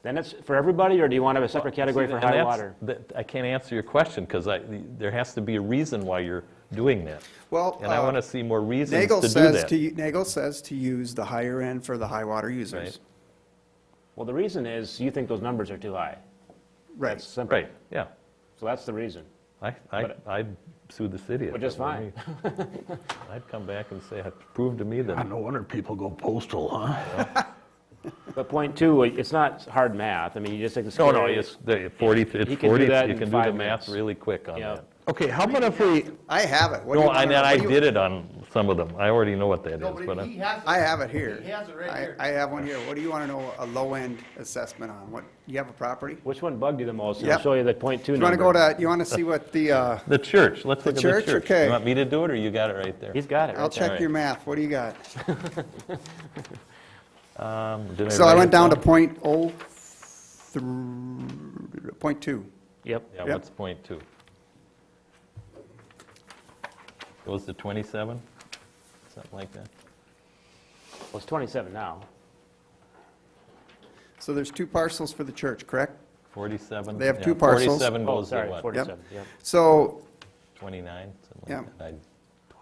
H: Then it's for everybody, or do you want to have a separate category
E: See,
H: for
E: and
H: high
E: that's-
H: water?
E: I can't answer your question, because there has to be a reason why you're doing that.
G: Well,
E: And I want to see more reasons
G: Nagel
E: to do
G: says
E: that.
G: Nagel says to use the higher end for the high water users.
E: Right.
H: Well, the reason is you think those numbers are too high.
G: Right.
H: That's simple.
E: Right, yeah.
H: So that's the reason.
E: I'd sue the city. if
H: Which is
E: it were
H: fine.
E: me. I'd come back and say, prove to me that.
A: No wonder people go postal, huh?
H: But .2, it's not hard math. I mean, you just take the
E: No,
H: square.
E: it's 40,
H: He
E: it's
H: can do
E: 40,
H: that
E: you
H: in
E: can do
H: 5
E: the math
H: minutes.
E: really quick on
H: Yeah.
E: that.
A: Okay, how about if we,
G: I have it. What do you
E: No,
G: wanna
E: and
G: know?
E: I
G: What do you-
E: did it on some of them. I already know what that
F: No,
E: is,
F: but
E: but
F: he has it.
G: I have it here.
F: He has it right here.
G: I have one here. What do you want to know a low-end assessment on? What, you have a property?
H: Which one bugged you the most? And
G: Yep.
H: I'll show you the .2
G: You
H: number.
G: want to go to, you want to see what the,
E: the church, let's
G: The
E: look at the
G: church?
E: church.
G: Okay.
E: You want me to do it, or you got it right there?
H: He's got it
G: I'll
H: right there.
G: check your math. What do you got?
E: Did
G: So I
E: write
G: went
E: it
G: down to
E: down?
G: .2.
H: Yep.
E: Yeah,
G: Yep.
E: what's .2? Goes to 27, something like that?
H: Well, it's 27 now.
G: So there's 2 parcels for the church, correct?
E: 47?
G: They have
E: yeah,
G: 2 parcels.
E: 47
H: Oh,
E: goes to
H: sorry,
E: what?
H: 47. Yep.
G: So,
E: 29, something
G: Yeah.
E: like that?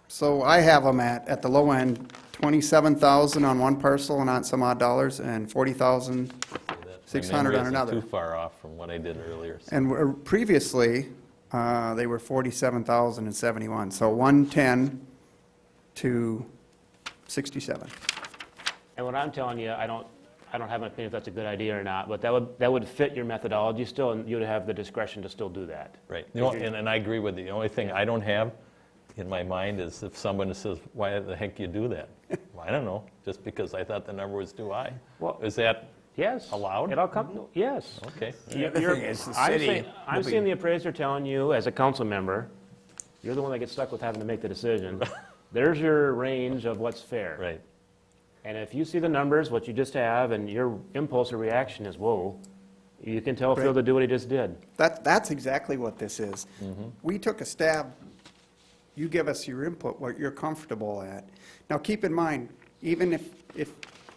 G: so I have them at the low end, 27,000 on one parcel and on some odd dollars, and 40,000.
E: My
G: 600
E: memory
G: on
E: isn't
G: another.
E: too far off from what I did earlier. so-
G: And previously, they were 47,071, so 110 to 67.
H: And what I'm telling you, I don't have an opinion if that's a good idea or not, but that would fit your methodology still, and you'd have the discretion to still do that.
E: Right, and I agree with you. The only thing I don't have in my mind is if someone says, why the heck you do that? Well, I don't know, just because I thought the number was too high.
H: Well-
E: Is that
H: Yes.
E: allowed?
H: It all comes, yes.
E: Okay.
B: The other thing is the
H: I'm
B: city.
H: saying- I'm seeing the appraiser telling you, as a council member, you're the one that gets stuck with having to make the decision. There's your range of what's fair.
E: Right,
H: And if you see the numbers, what you just have, and your impulse or reaction is, whoa, you can tell Phil
G: Right.
H: to do what he just did.
G: That's exactly what this is.
E: Mm-hmm.
G: We took a stab, you give us your input, what you're comfortable at. Now, keep in mind, even if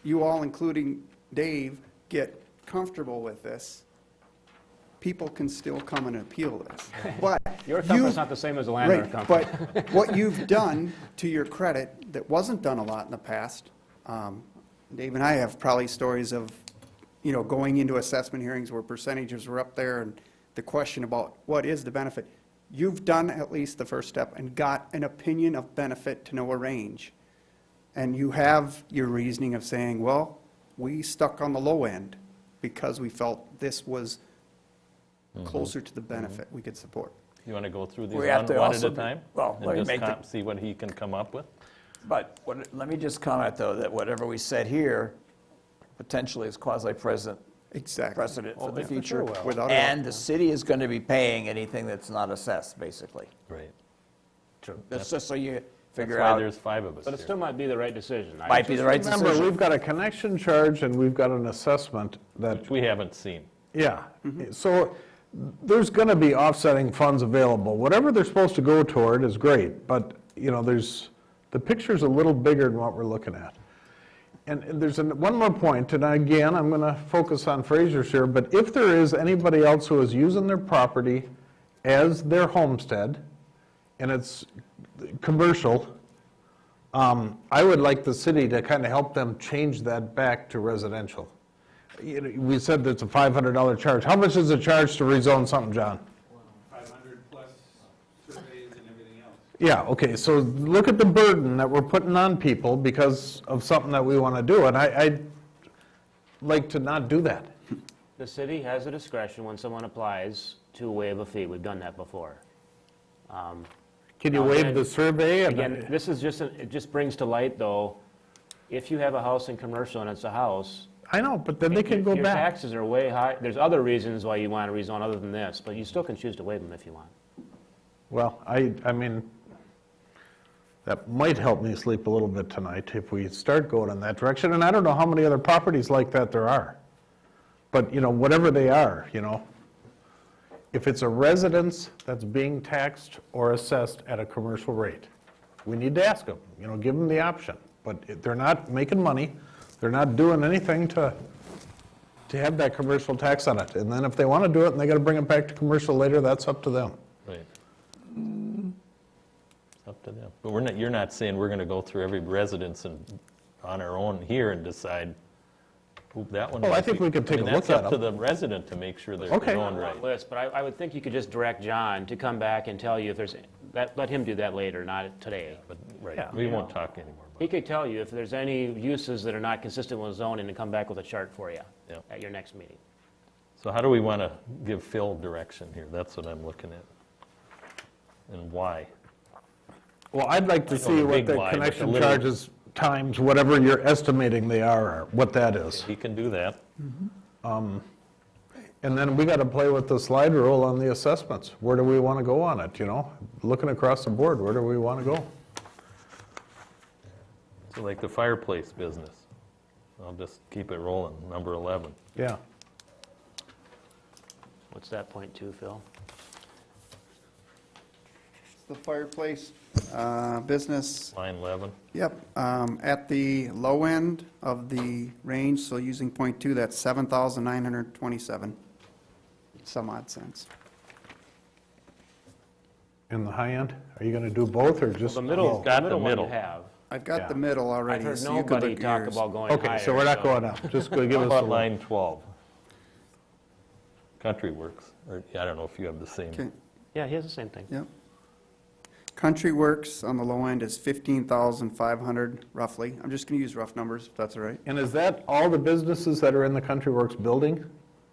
G: you all, including Dave, get comfortable with this, people can still come and appeal this. But
H: Your
G: you-
H: comfort's not the same as the landowner
G: Right,
H: comfort.
G: but what you've done, to your credit, that wasn't done a lot in the past, Dave and I have probably stories of, going into assessment hearings where percentages were up there and the question about what is the benefit. You've done at least the first step and got an opinion of benefit to know a range. And you have your reasoning of saying, well, we stuck on the low end because we felt this was closer to the benefit we could support.
E: you want to go through these
B: We have
E: one
B: to
E: one at
B: also
E: a
B: be-
E: time?
B: well, let me
E: And
B: make
E: just
B: the-
E: see what he can come up with?
B: But let me just comment, though, that whatever we said here potentially is quasi-precedent
G: Exactly.
B: precedent for the
H: it for
B: future.
H: sure will.
G: Without a
B: And
G: doubt.
B: the city is going to be paying anything that's not assessed, basically.
E: Right.
B: That's just so you
E: That's
B: figure
E: why
B: out,
E: there's 5 of us
H: But it
E: here.
H: still might be the right decision.
B: might be the right
A: remember,
B: decision.
A: we've got a connection charge and we've got an assessment that,
E: Which we haven't seen.
A: yeah. So there's going to be offsetting funds available. Whatever they're supposed to go toward is great, but, the picture's a little bigger than what we're looking at. And there's one more point, and again, I'm going to focus on Fraser's here, but if there is anybody else who is using their property as their homestead, and it's commercial, I would like the city to kind of help them change that back to residential. You know, we said that's a $500 charge. How much is it charge to rezone something, John?
D: 500 plus surveys and everything else.
A: Yeah, okay, so look at the burden that we're putting on people because of something that we want to do, and I'd like to not do that.
H: The city has a discretion when someone applies to waive a fee. We've done that before.
A: Can you
H: Now,
A: waive
H: again-
A: the survey? and-
H: Again, this is just, it just brings to light, though, if you have a house in commercial and it's a house.
A: I know, but then they can go
H: Your
A: back.
H: taxes are way high. There's other reasons why you want to rezone other than this, but you still can choose to waive them if you want.
A: Well, I mean, that might help me sleep a little bit tonight if we start going in that direction, and I don't know how many other properties like that there are. But, you know, whatever they are, you know, if it's a residence that's being taxed or assessed at a commercial rate, we need to ask them, you know, give them the option. But if they're not making money, they're not doing anything to have that commercial tax on it. And then if they want to do it and they got to bring it back to commercial later, that's up to them.
E: Right. It's up to them. But we're not, you're not saying we're going to go through every residence and on our own here and decide, "Oop, that one.
A: Well, I
E: might
A: think
E: be-"
A: we could take
E: I mean,
A: a look at
E: That's up to
A: them.
E: the resident to make sure they're
A: Okay.
E: going right.
H: List, but I would think you could just direct John to come back and tell you if there's, let him do that later, not today.
E: But, right,
A: Yeah.
E: we won't talk anymore
H: He
E: about
H: could tell you if there's any uses that are not consistent with zoning and come back with a chart for you
E: Yep.
H: at your next meeting.
E: it. So how do we want to give Phil direction here? That's what I'm looking at. And why?
A: Well, I'd like to
E: I know
A: see
E: the
A: what
E: big
A: the
E: line, but the
A: connection
E: little-
A: charges times whatever you're estimating they are, what that is.
E: He can do that.
A: And then we got to play with the slide rule on the assessments. Where do we want to go on it, you know? Looking across the board, where do we want to go?
E: So like the fireplace business. I'll just keep it rolling, number 11.
A: Yeah.
H: What's that point to, Phil?
G: The fireplace business,
E: Line 11.
G: yep, at the low end of the range, so using .2, that's 7,927, some odd cents.
A: In the high end, are you going to do both or just?
H: The middle,
A: low?
E: got
H: the
E: the
H: middle one you
E: middle.
H: have.
G: I've got the
A: Yeah.
G: middle
H: I've
G: already,
H: heard
G: so you could
H: nobody
G: look
H: talk
G: yours.
H: about going higher.
A: Okay, so we're not going up, just go give
E: How
A: us
E: about
A: a.
E: line 12? Country Works, or I don't know if you have the same.
G: Okay,
H: Yeah, he has the same thing.
G: yep. Country Works on the low end is 15,500 roughly. I'm just going to use rough numbers, if that's all right.
A: And is that all the businesses that are in the Country Works building?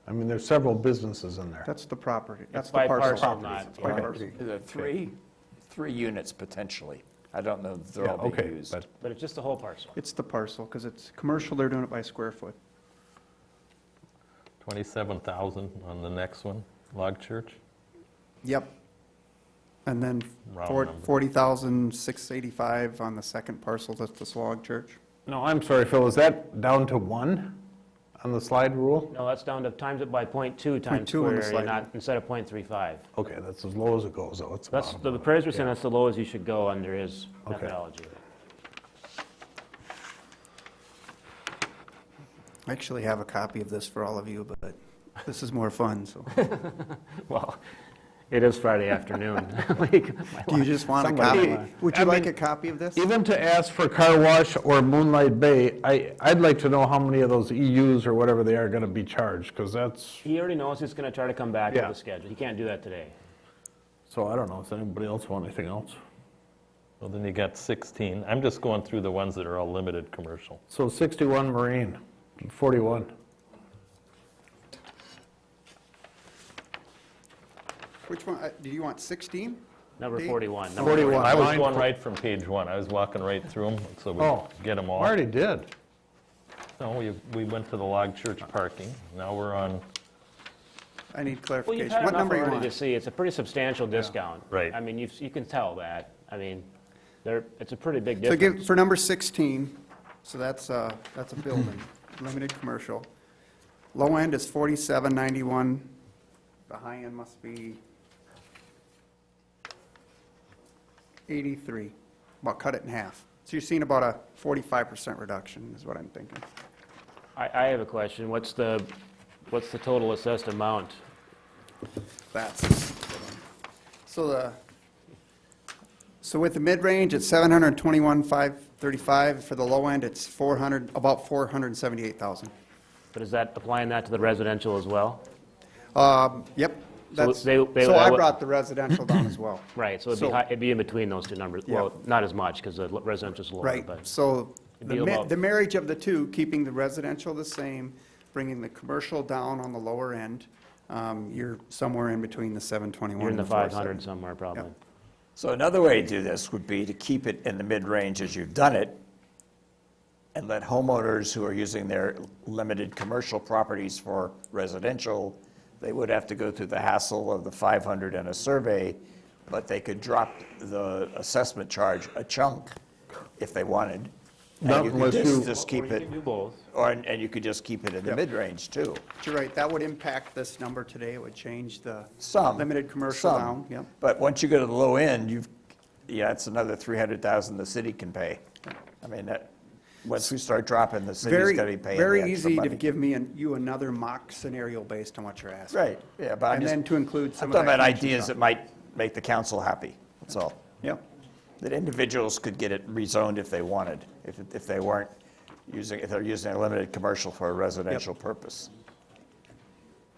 A: I mean, there's several businesses in there.
G: That's the property, that's
H: It's
G: the
H: by
G: parcel.
H: parcel, not-
G: It's by
H: yeah.
G: parcel.
B: There are three units potentially. I don't know if they're
A: Yeah,
B: all being
A: okay,
B: used.
A: but
H: But it's just the whole parcel.
G: It's the parcel, because it's commercial, they're doing it by square foot.
E: 27,000 on the next one, Log Church.
G: Yep. And then
E: Round number.
G: 40,685 on the second parcel, that's the Slog Church.
A: No, I'm sorry, Phil, is that down to 1 on the slide rule?
H: No, that's down to times it by .2 times
G: 0.2 on the
H: square area,
G: slide.
H: not, instead of .35.
A: Okay, that's as low as it goes, though. It's
H: That's,
A: bottom
H: the
A: of it.
H: appraiser saying that's the lowest you should go under his
A: Okay.
H: methodology.
G: I actually have a copy of this for all of you, but this is more fun, so.
H: Well, it is Friday afternoon.
G: Do you just want a
A: Somebody-
G: copy? Would
A: I
G: you like
A: mean,
G: a copy of this?
A: Even to ask for Car Wash or Moonlight Bay, I'd like to know how many of those EUs or whatever they are going to be charged, because that's,
H: He already knows he's going to try to come back with
A: Yeah.
H: a schedule. He can't do that today.
A: so I don't know, does anybody else want anything else?
E: Well, then you got 16. I'm just going through the ones that are all limited commercial.
A: So 61 Marine, 41.
G: Which one, do you want 16?
H: Number
G: Dave?
H: 41.
A: 41.
E: I was
A: Line
E: going
A: fo-
E: right from page 1. I was walking right through them, so we
A: Oh,
E: get them all.
A: Already did.
E: No, we went to the Log Church parking. Now we're on,
G: I need
H: Well, you've
G: clarification.
H: had
G: What
H: enough
G: number you
H: already to
G: want?
H: see. It's a pretty substantial discount.
E: Right.
H: I mean, you can tell that. I mean, it's a pretty big
G: So
H: difference.
G: for number 16, so that's a building, limited commercial. Low end is 4791. The high end must be 83. Well, cut it in half. So you're seeing about a 45% reduction is what I'm thinking.
H: I have a question. What's the total assessed amount?
G: That's, so with the mid-range, it's 721,500. 35 for the low end, it's 400, about 478,000.
H: But is that applying that to the residential as well?
G: Yep.
H: So
G: That's,
H: they-
G: so I
H: that would-
G: brought the residential down as well.
H: Right, so
G: So-
H: it'd be in between those two numbers.
G: Yeah.
H: Well, not as much, because the residential's lower,
G: Right,
H: but.
G: so
H: It'd be about-
G: the marriage of the two, keeping the residential the same, bringing the commercial down on the lower end, you're somewhere in between the 721
H: You're in
G: and
H: the
G: the
H: 500
G: 470.
H: somewhere, probably.
G: Yep.
B: So another way to do this would be to keep it in the mid-range as you've done it, and let homeowners who are using their limited commercial properties for residential, they would have to go through the hassle of the 500 and a survey, but they could drop the assessment charge a chunk if they wanted.
A: Not
B: And you
A: unless
B: could
A: you-
B: just keep it,
H: Do both.
B: and you could just keep it in the
G: Yep.
B: mid-range too.
G: But you're right, that would impact this number today, it would change the
B: Some.
G: limited commercial
B: some.
G: down, yep.
B: But once you go to the low end, it's another 300,000 the city can pay. I mean, once we start dropping, the city's
G: Very,
B: gonna be paying the
G: very
B: extra
G: easy to
B: money.
G: give you another mock scenario based on what you're asking.
B: Right, yeah, but I'm
G: And
B: just,
G: then to include some
B: I'm
G: of
B: talking
G: that
B: about
G: commercial
B: ideas
G: stuff.
B: that might make the council happy, that's all.
G: Yep,
B: That individuals could get it rezoned if they wanted, if they weren't if they're using a limited commercial for a residential purpose.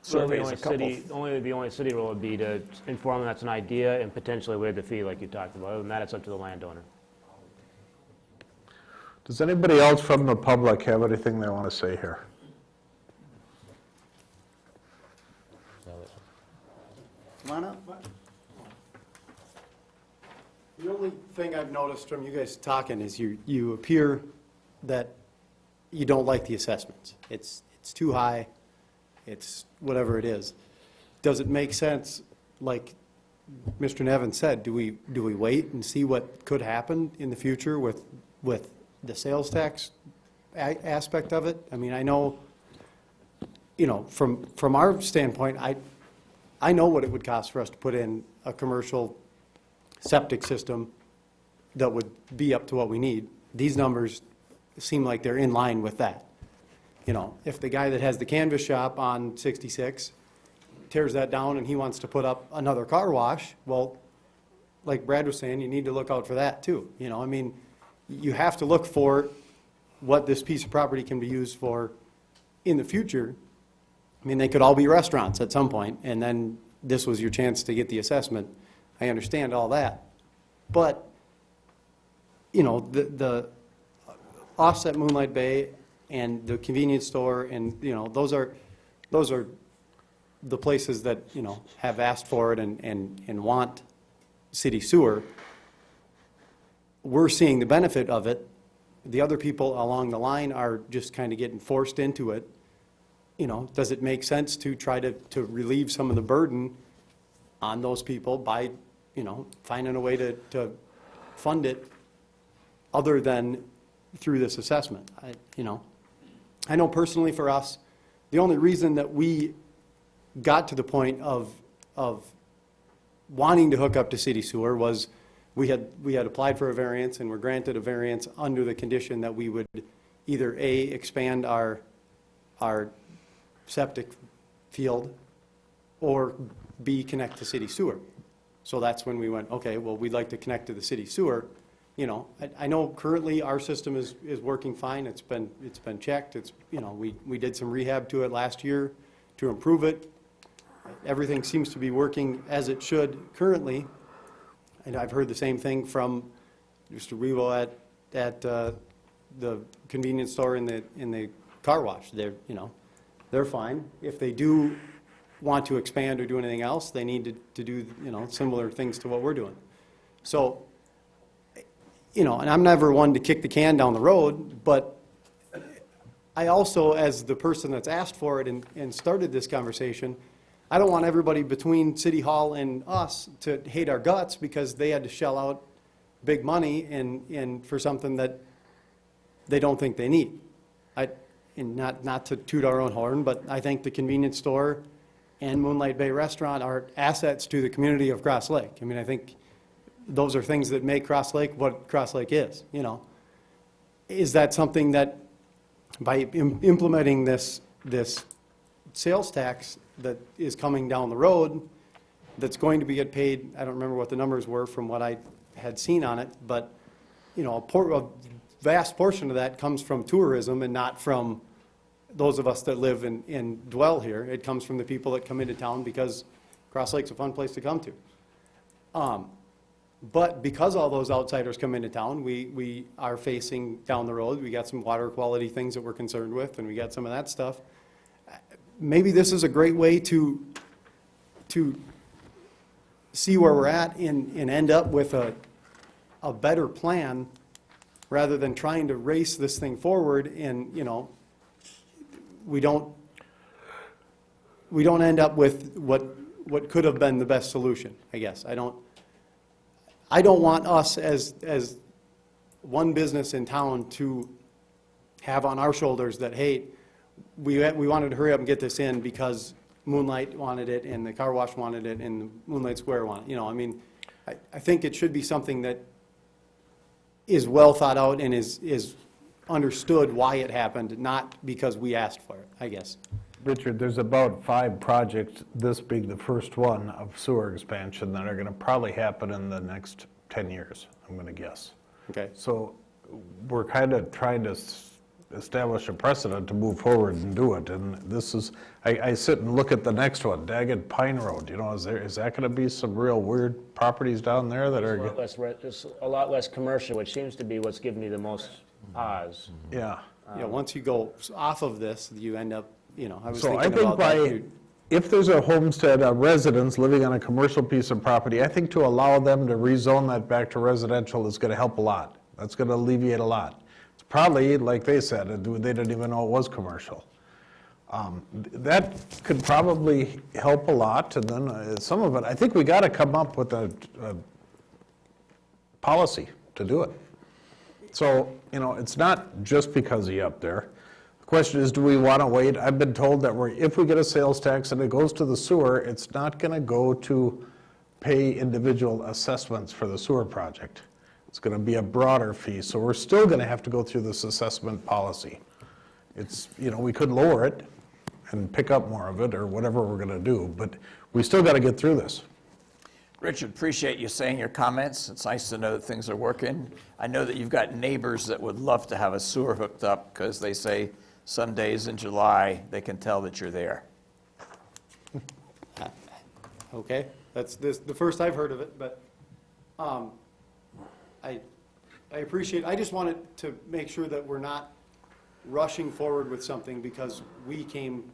B: Surveys a couple.
H: The only city role would be to inform them that's an idea and potentially waive the fee like you talked about. Other than that, it's up to the landowner.
A: Does anybody else from the public have anything they want to say here?
G: come on up.
L: The only thing I've noticed from you guys talking is you appear that you don't like the assessments. It's too high, it's whatever it is. Does it make sense, like Mr. Nevin said, do we wait and see what could happen in the future with the sales tax aspect of it? I mean, I know, from our standpoint, I know what it would cost for us to put in a commercial septic system that would be up to what we need. These numbers seem like they're in line with that. If the guy that has the canvas shop on 66 tears that down and he wants to put up another car wash, well, like Brad was saying, you need to look out for that too. I mean, you have to look for what this piece of property can be used for in the future. I mean, they could all be restaurants at some point, and then this was your chance to get the assessment. I understand all that. But, the offset Moonlight Bay and the convenience store, and, those are the places that, have asked for it and want city sewer. We're seeing the benefit of it. The other people along the line are just kind of getting forced into it. Does it make sense to try to relieve some of the burden on those people by, finding a way to fund it other than through this assessment? I know personally for us, the only reason that we got to the point of wanting to hook up to city sewer was we had applied for a variance and were granted a variance under the condition that we would either A, expand our septic field, or B, connect to city sewer. So that's when we went, okay, well, we'd like to connect to the city sewer. I know currently our system is working fine. It's been checked. We did some rehab to it last year to improve it. Everything seems to be working as it should currently. And I've heard the same thing from Mr. Revo at the convenience store in the car wash. They're fine. If they do want to expand or do anything else, they need to do, similar things to what we're doing. So, and I'm never one to kick the can down the road, but I also, as the person that's asked for it and started this conversation, I don't want everybody between City Hall and us to hate our guts because they had to shell out big money and for something that they don't think they need. And not to toot our own horn, but I think the convenience store and Moonlight Bay Restaurant are assets to the community of Cross Lake. I mean, I think those are things that make Cross Lake what Cross Lake is, Is that something that by implementing this sales tax that is coming down the road, that's going to be get paid, I don't remember what the numbers were from what I had seen on it, but, a vast portion of that comes from tourism and not from those of us that live and dwell here. It comes from the people that come into town because Cross Lake's a fun place to come to. But because all those outsiders come into town, we are facing down the road, we got some water quality things that we're concerned with, and we got some of that stuff. Maybe this is a great way to see where we're at and end up with a better plan rather than trying to race this thing forward and, you know, we don't end up with what could have been the best solution, I guess. I don't want us as one business in town to have on our shoulders that, hey, we wanted to hurry up and get this in because Moonlight wanted it and the car wash wanted it and the Moonlight Square wanted it. You know, I mean, I think it should be something that is well thought out and is understood why it happened, not because we asked for it, I guess.
A: Richard, there's about 5 projects this big, the first one of sewer expansion, that are going to probably happen in the next 10 years, I'm going to guess.
L: Okay.
A: So we're kind of trying to establish a precedent to move forward and do it. And this is, I sit and look at the next one, Daggett Pine Road. You know, is that going to be some real weird properties down there that are?
H: It's a lot less commercial, which seems to be what's giving me the most pause.
A: Yeah.
L: Yeah, once you go off of this, you end up, you know, I was
A: So I
L: thinking
A: think
L: about that.
A: if there's a homestead, a residence living on a commercial piece of property, I think to allow them to rezone that back to residential is going to help a lot. That's going to alleviate a lot. It's probably, like they said, they didn't even know it was commercial. That could probably help a lot, and then some of it, I think we got to come up with a policy to do it. So, you know, it's not just because he's up there. The question is, do we want to wait? I've been told that if we get a sales tax and it goes to the sewer, it's not going to go to pay individual assessments for the sewer project. It's going to be a broader fee, so we're still going to have to go through this assessment policy. It's, you know, we could lower it and pick up more of it or whatever we're going to do, but we still got to get through this.
B: Richard, appreciate you saying your comments. It's nice to know that things are working. I know that you've got neighbors that would love to have a sewer hooked up because they say some days in July they can tell that you're there.
L: Okay, that's the first I've heard of it, but I appreciate, I just wanted to make sure that we're not rushing forward with something because we came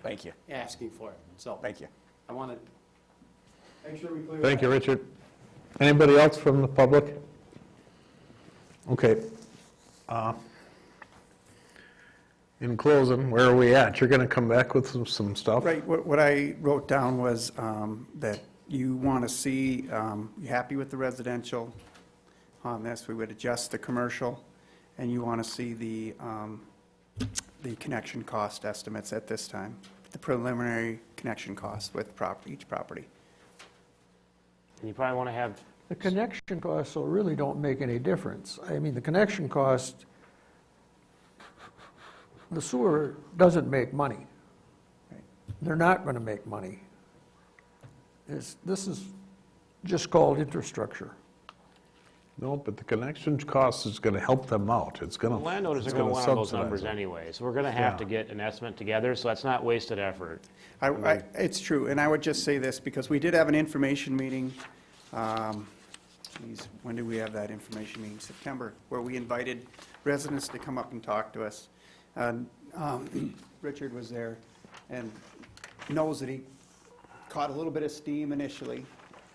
B: Thank you.
L: asking for it. So
B: Thank you.
L: I want to make sure we clear that.
A: Thank you, Richard. Anybody else from the public? Okay. In closing, where are we at? You're going to come back with some stuff?
G: Right, what I wrote down was that you want to see, you happy with the residential on this, we would adjust the commercial, and you want to see the connection cost estimates at this time, the preliminary connection cost with each property.
H: And you probably want to have,
M: The connection costs so really don't make any difference. I mean, the connection cost, the sewer doesn't make money. They're not going to make money. This is just called infrastructure.
A: No, but the connection cost is going to help them out. It's going
H: the
A: to.
H: landowners are
A: it's
H: going to
A: gonna
H: want those
A: subsidize
H: numbers
A: it.
H: anyway, so we're going to have to
A: Yeah.
H: get an estimate together, so that's not wasted effort.
G: It's true, and I would just say this, because we did have an information meeting, when did we have that information meeting? September, where we invited residents to come up and talk to us. And Richard was there and knows that he caught a little bit of steam initially,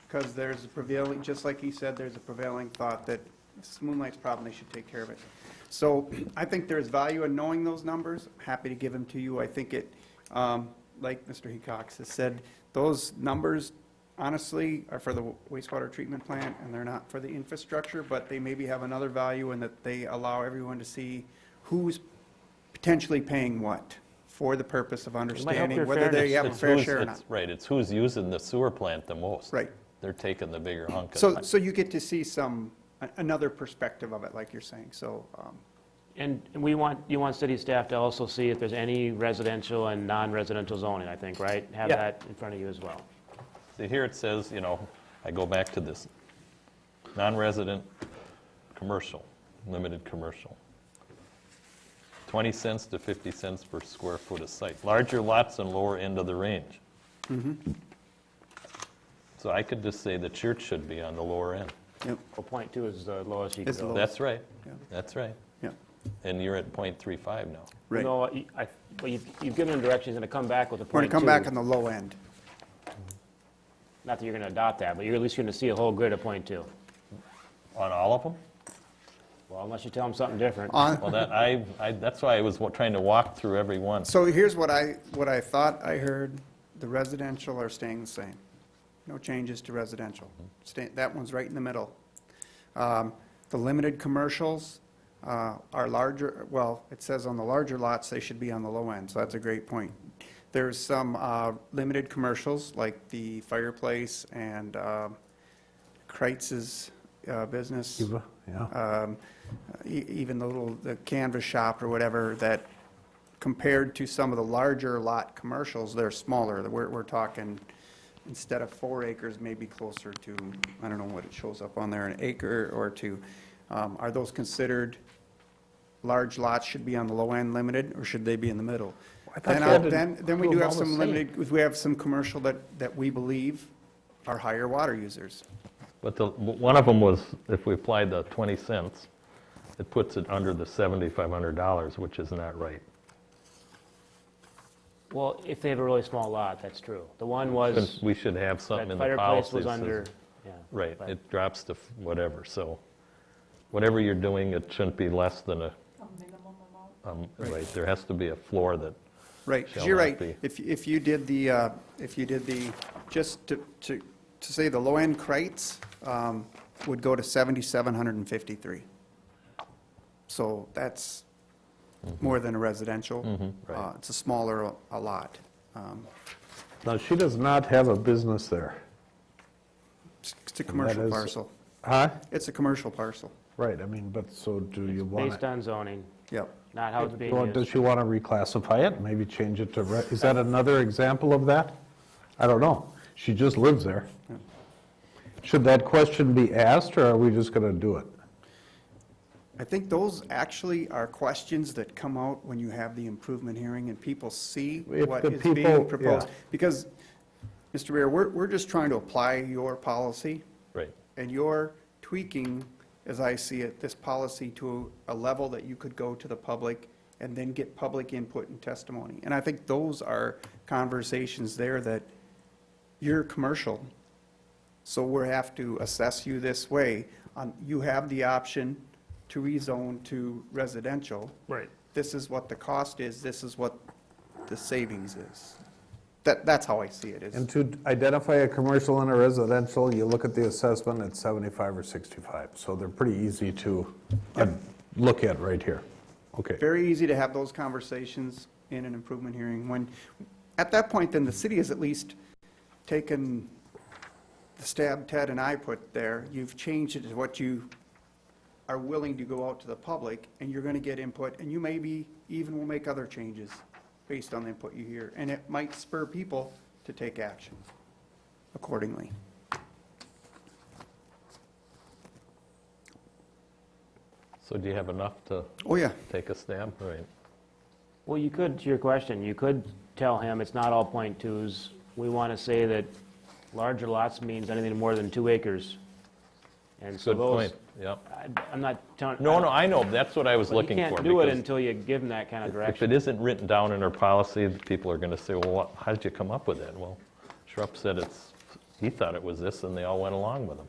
G: because there's a prevailing, just like he said, there's a prevailing thought that it's Moonlight's problem, they should take care of it. So I think there's value in knowing those numbers. I'm happy to give them to you. I think it, like Mr. Hecox has said, those numbers honestly are for the wastewater treatment plant, and they're not for the infrastructure, but they maybe have another value in that they allow everyone to see who's potentially paying what for the purpose of understanding
H: your
G: whether they
H: fairness.
G: have a fair share or not.
E: Right, it's who's using the sewer plant the most.
G: Right.
E: They're taking the bigger hunk of
G: So,
E: it.
G: so you get to see another perspective of it, like you're saying, so,
H: And you want city staff to also see if there's any residential and non-residential zoning, I think, right? Have
B: Yeah.
H: that in front of you as well.
E: See, here it says, you know, I go back to this, non-resident, commercial, limited commercial. 20 cents to 50 cents per square foot of site. Larger lots and lower end of the range. So I could just say the church should be on the lower end.
G: Yep,
H: Well, .2 is the lowest you can
G: It's the
H: go.
G: lowest.
E: That's right.
G: Yeah.
E: That's right.
G: yeah,
E: And you're at .35 now.
G: right.
H: No, but you've given him direction, he's going to come back with a .2.
G: We're going to come back on the low end.
H: Not that you're going to adopt that, but you're at least going to see a whole grid of .2.
E: On all of them?
H: Well, unless you tell him something different.
E: Well, that's why I was trying to walk through every one.
G: So here's what I thought I heard, the residential are staying the same. No changes to residential. That one's right in the middle. The limited commercials are larger, well, it says on the larger lots, they should be on the low end, so that's a great point. There's some limited commercials, like the fireplace and Kreitz's business.
A: Eva, yeah.
G: Even the canvas shop or whatever, that compared to some of the larger lot commercials, they're smaller. We're talking, instead of 4 acres, maybe closer to, I don't know what it shows up on there, an acre or 2. Are those considered large lots, should be on the low end limited, or should they be in the middle?
A: thought
G: And
A: you had to
G: then we
A: do
G: do
A: them
G: have
A: all the
G: some
A: same.
G: limited, we have some commercial that we believe are higher water users.
E: But one of them was, if we applied the 20 cents, it puts it under the $7,500, which is not right.
H: Well, if they have a really small lot, that's true. The one was,
E: We should have something
H: that
E: in the
H: fireplace
E: policy.
H: was
E: that says-
H: under, yeah.
E: Right,
H: but-
E: it drops to whatever, so whatever you're doing, it shouldn't be less than
I: A minimum amount?
E: right, there has to be a floor that,
G: Right, because
E: Shall
G: you're
E: not
G: right.
E: be.
G: If you did the, just to say the low-end Kreitz would go to 7,753. So that's more than a residential.
E: right.
G: It's a smaller a lot.
A: Now, she does not have a business there.
G: It's a commercial
A: is-
G: parcel.
A: Huh?
G: It's a commercial parcel.
A: Right, I mean, but so do you want
H: Based
A: to,
H: on zoning,
G: Yep.
H: not how it's being
A: does
H: used.
A: she want to reclassify it, maybe change it to, is that another example of that? I don't know. She just lives there. Should that question be asked, or are we just going to do it?
G: I think those actually are questions that come out when you have the improvement hearing and people see
A: If
G: what
A: the
G: is
A: people-
G: being proposed.
A: yeah.
G: Because, Mr. Mayor, we're just trying to apply your policy,
E: right.
G: and you're tweaking, as I see it, this policy to a level that you could go to the public and then get public input and testimony. And I think those are conversations there that you're commercial, so we have to assess you this way. You have the option to rezone to residential.
C: Right.
G: This is what the cost is, this is what the savings is. That's how I see it. is-
A: And to identify a commercial and a residential, you look at the assessment at 75 or 65. So they're pretty easy to look at right here. Okay.
G: Very easy to have those conversations in an improvement hearing. When, at that point, then the city has at least taken the stab Ted and I put there. You've changed it to what you are willing to go out to the public, and you're going to get input, and you maybe even will make other changes based on the input you hear. And it might spur people to take action accordingly.
E: So do you have enough to
G: Oh, yeah.
E: take a stab? Right.
H: Well, you could, to your question, you could tell him it's not all .2s. We want to say that larger lots means anything more than 2 acres. And so
E: Good
H: those,
E: point, yep.
H: I'm not telling.
E: No, no, I know, that's what I was
H: But
E: looking for.
H: you can't do it
E: because
H: until you give him that kind of
E: If
H: direction.
E: it isn't written down in our policy, people are going to say, well, how did you come up with that? Well, Schrupp said he thought it was this, and they all went along with him.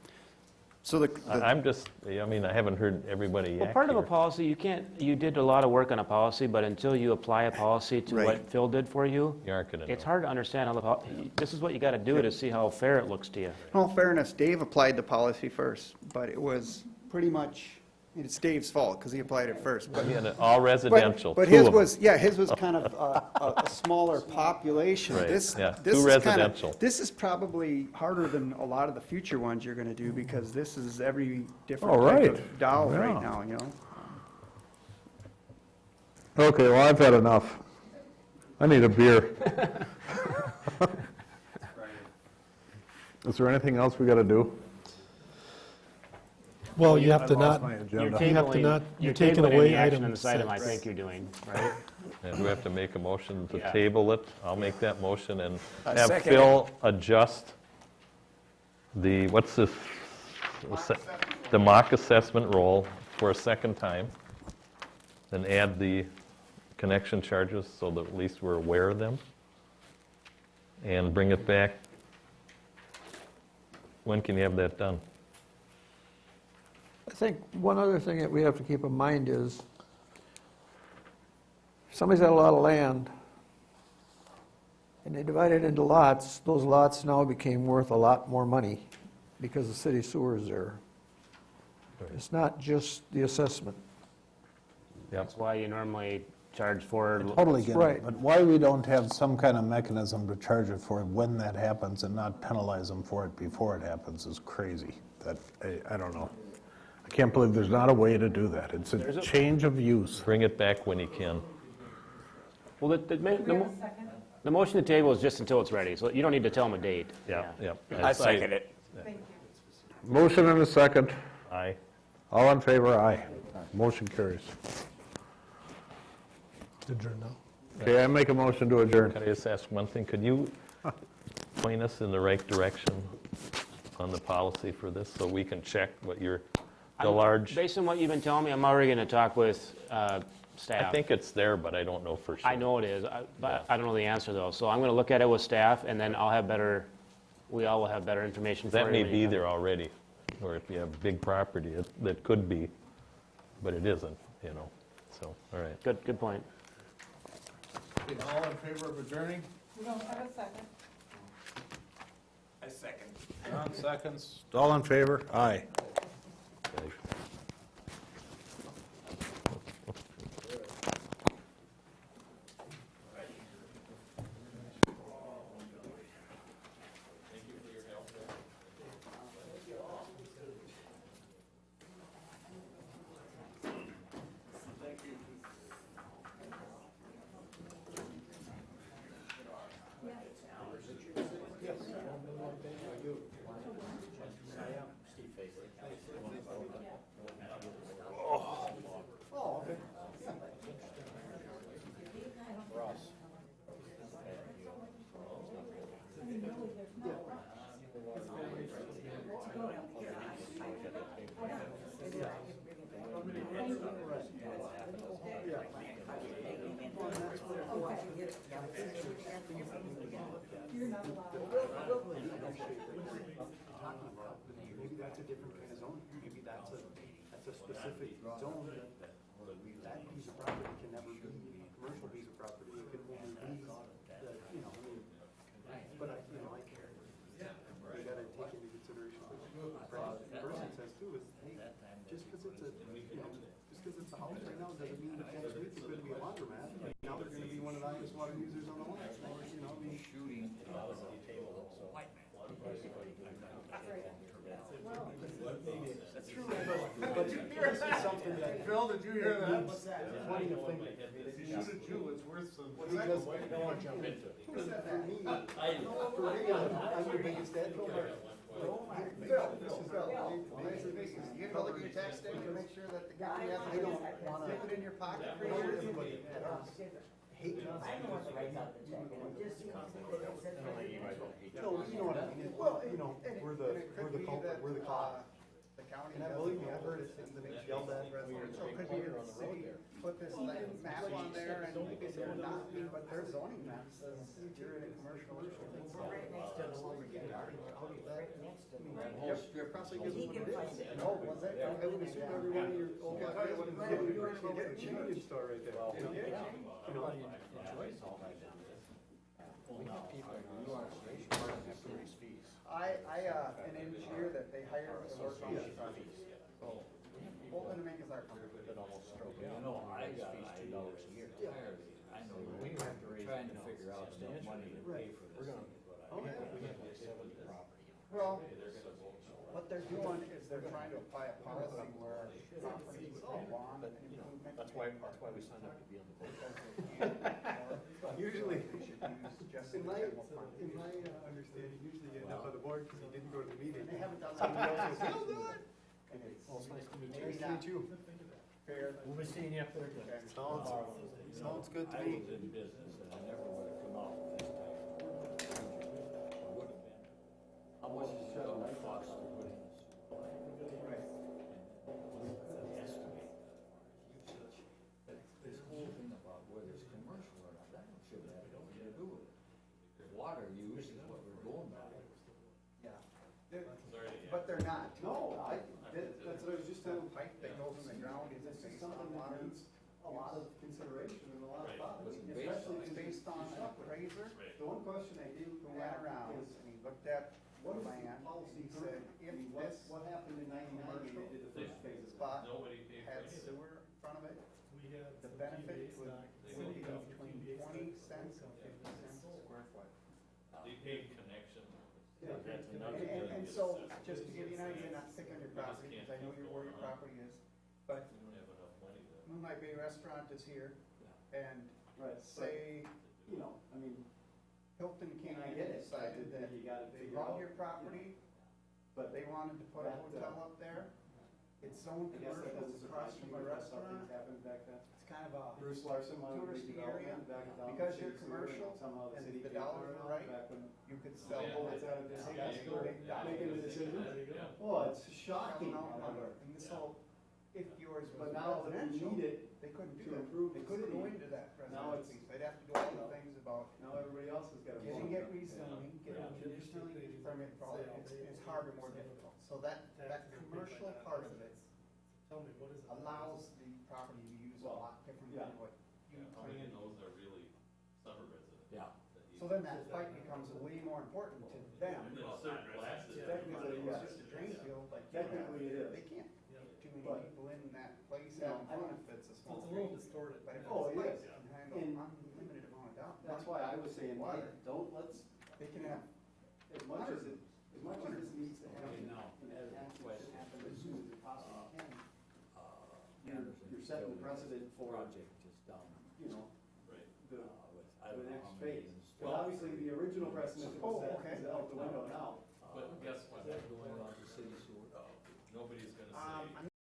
G: So
E: I'm just, I mean, I haven't heard everybody
H: Well,
E: yak
H: part of a
E: here.
H: policy, you did a lot of work on a policy, but until you apply a policy to
G: Right.
H: what Phil did for you,
E: You aren't going to
H: it's
E: know.
H: hard to understand how this is what you got to do to see how fair it looks to you.
G: In all fairness, Dave applied the policy first, but it was pretty much, it's Dave's fault because he applied it first. But
E: Yeah, all residential,
G: But
E: two
G: his
E: of them.
G: was, yeah, his was kind of a smaller population.
E: Right,
G: This
E: yeah,
G: this
E: two
G: is kinda-
E: residential.
G: This is probably harder than a lot of the future ones you're going to do because this is every different
A: Oh,
G: type
A: right.
G: of doll
A: Yeah.
G: right now, you know?
A: Okay, well, I've had enough. I need a beer. Is there anything else we got to do?
C: Well, you have to
A: I lost
C: not,
A: my
H: You're
A: agenda.
C: You have to
H: tabling,
C: not-
H: you're
C: you're taking
H: tabling
C: away
H: any action
C: item
H: on this item, I
C: 6.
H: think you're doing, right?
E: And do we have to make a motion to
H: Yeah.
E: table it? I'll make that motion and
B: I
E: have
B: second
E: Phil adjust what's this? The mock assessment roll for a second time, and add the connection charges so that at least we're aware of them, and bring it back. When can you have that done?
M: I think one other thing that we have to keep in mind is, if somebody's got a lot of land, and they divide it into lots, those lots now became worth a lot more money because the city sewer is there. It's not just the assessment.
H: That's why you normally charge for,
A: Totally get it,
M: Right.
A: but why we don't have some kind of mechanism to charge it for when that happens and not penalize them for it before it happens is crazy. I don't know. I can't believe there's not a way to do that. It's a change of use.
E: Bring it back when you can.
H: well,
I: Do we have a second?
H: the motion to table is just until it's ready, so you don't need to tell them a date.
E: Yeah.
B: I second it.
I: Thank you.
A: Motion and a second.
E: Aye.
A: All in favor, aye. Motion carries.
C: adjourn now.
A: Okay, I make a motion to adjourn.
E: Can I just ask one thing? Could you point us in the right direction on the policy for this so we can check what the large?
H: Based on what you've been telling me, I'm already going to talk with staff.
E: I think it's there, but I don't know for sure.
H: I know it is, but I don't know the answer, though. So I'm going to look at it with staff, and then we all will have better information for you.
E: That may
H: when
E: be
H: you come.
E: there already, or if you have big property, that could be, but it isn't, so, all right.
H: Good point.
A: All in favor of adjourning?
I: We don't have a second.
B: I second.
A: John seconds. All in favor? Aye.
L: Maybe that's a different kind of zone, maybe that's a specific zone that piece of property can never be a commercial piece of property, it could only be, but we gotta take into consideration what the person says too, is, hey, just because it's a house right now, doesn't mean that next week it's gonna be a laundromat, and now they're gonna be one of the highest water users on the land, shooting. That's true, but this is something that. Phil, did you hear that? What's that? Plenty of things. If you shoot a Jew, it's worth some. Because, for me, I'm your biggest advocate. Phil,
G: You can look at your tax statement, make sure that the county has,
L: I don't wanna.
G: keep it in your pocket for
L: I know
G: years.
L: everybody at us hate us.
K: I'm the one that writes out the check, and it just seems that they don't send it.
L: No, you know what I mean, we're the culprit, we're the cause.
G: The county
L: And I
G: does.
L: believe me, I've heard it yelled at.
G: So it could be that the city put this map on there and they're not, but their zoning map says you're in a commercial.
K: We're right next to the lumber yard, right next to the.
L: Yep, probably gives
K: He
L: them
K: can
L: what it
K: find
L: is.
K: it.
L: No, was that, I would assume every one of your old guys would get a convenience store right there.
G: An engineer that they hire to work on the project. Bolton and Mink is our company.
J: I got $2 a year. I know, we have to raise, trying to figure out enough money to pay for this.
G: Well, what they're doing is they're trying to apply a policy where properties want an improvement.
L: That's why we signed up to be on the board. Usually, in my understanding, usually you end up on the board because you didn't go to the meeting.
G: They haven't done that.
L: Somebody else will do it. And it's,
G: maybe not fair.
C: We'll be seeing you up there.
G: Sounds good to
J: I
G: me.
J: was in business and I never would have come out with this type of procedure, or would have been. How much is it gonna cost to put in this? And estimate usage. But this whole thing about whether it's commercial or not, that shouldn't have anything to do with it. Water use is what we're going by.
G: Yeah. But they're not.
L: No, that's what I was just telling.
G: Pipe that goes in the ground, is
L: It's
G: it
L: just
G: based on
L: something that
G: water?
L: needs a lot of consideration and a lot of thought.
J: What's it based
L: Especially
J: on?
G: It's based on an appraiser
L: The one question I do
G: who went
L: have
G: around
L: is,
G: and he looked at the
L: what is the
G: plan, and
L: policy
G: he said,
L: currently? I
G: if
L: mean,
G: this
L: what happened in '99 when they did the first phase of
G: spot
E: Nobody paid for
G: had
E: any of it.
G: sewer in front of it,
C: We had
G: the
C: some
G: benefit
C: TBA
G: would
C: stock.
G: will be
C: City got some
G: between
C: TBA stock.
G: 20 cents and 50 cents a square foot.
E: They paid connection.
H: That's
G: And,
H: another
G: and so, just to give you an idea, not to stick on your property, because I know where your property is, but
E: We don't have enough money to.
G: Moonlight Bay Restaurant is here, and
L: Right,
G: say
L: you know, I mean,
G: Hilton came
L: And I
G: in
L: get
G: and
L: it,
G: decided that
L: you gotta
G: they
L: figure
G: run
L: out,
G: your property,
L: but
G: they wanted to put a
L: that,
G: hotel up there. It's zoned
L: I guess that
G: commercial,
L: doesn't
G: it's
L: surprise
G: across
L: me
G: from a
L: because something
G: restaurant.
L: happened back then.
G: It's kind of a
L: Bruce Larson wanted to
G: touristy
L: redevelop
G: area,
L: it back down.
G: because
L: the
G: you're
L: city sewer, and
G: commercial
L: somehow the
G: and
L: city
G: the
L: paid
G: dollars
L: for it
G: are
L: all
G: right,
L: back when
G: you could sell
E: Yeah.
G: bullets out of
L: Yeah.
G: this,
L: Yeah.
G: big dollars.
L: Making the decision.
C: There you go.
L: Oh, it's shocking.
G: And so, if yours was
L: But now that we
G: residential,
L: need it
G: they couldn't do
L: to
G: that.
L: improve
G: They
L: the
G: couldn't go
L: city,
G: into that
L: now
G: residential
L: it's-
G: piece. They'd have to do all the things about
L: now everybody else has got to.
G: getting it rezoning, getting a conditional use permit for all that. It's harder, more difficult. So that commercial part of it
C: Tell me, what is it?
G: allows the property to be used a lot different than what you
E: How many of
G: planned.
E: those are really summer residents?
J: Yeah.
G: So then that pipe becomes way more important to them.
E: And then certain classes.
L: Technically,
G: It's
L: yes.
G: just a drain field like you have.
L: Technically, it is.
G: They can't
C: Yeah.
G: get too many
L: But-
G: people in that place
L: No,
G: having
L: I
G: fun
L: don't-
G: if it's a
C: So
G: small
C: it's a little
G: drain.
C: distorted.
G: But if
L: Oh,
G: it's
L: it
G: pipe,
L: is.
G: it can handle
L: And
G: unlimited amount of down.
L: That's why I was saying, hey,
G: Water.
L: don't, let's,
G: They can have,
L: as much as this needs to happen,
J: Okay, now,
L: and
J: as a
L: it should
J: question.
L: happen as soon as it possibly can,
J: Anderson
L: you're setting the
J: building
L: precedent for,
J: project just down,
L: you know,
E: Right.
L: the,
J: with, I don't
L: the
J: know
L: next
J: how many.
L: phase. Well, obviously, the original precedent that was
G: Oh,
L: set
G: okay.
L: is out the window now.
E: But guess what?
J: Is that going on to city sewer?
E: Nobody's gonna
G: I'm
E: say,
G: not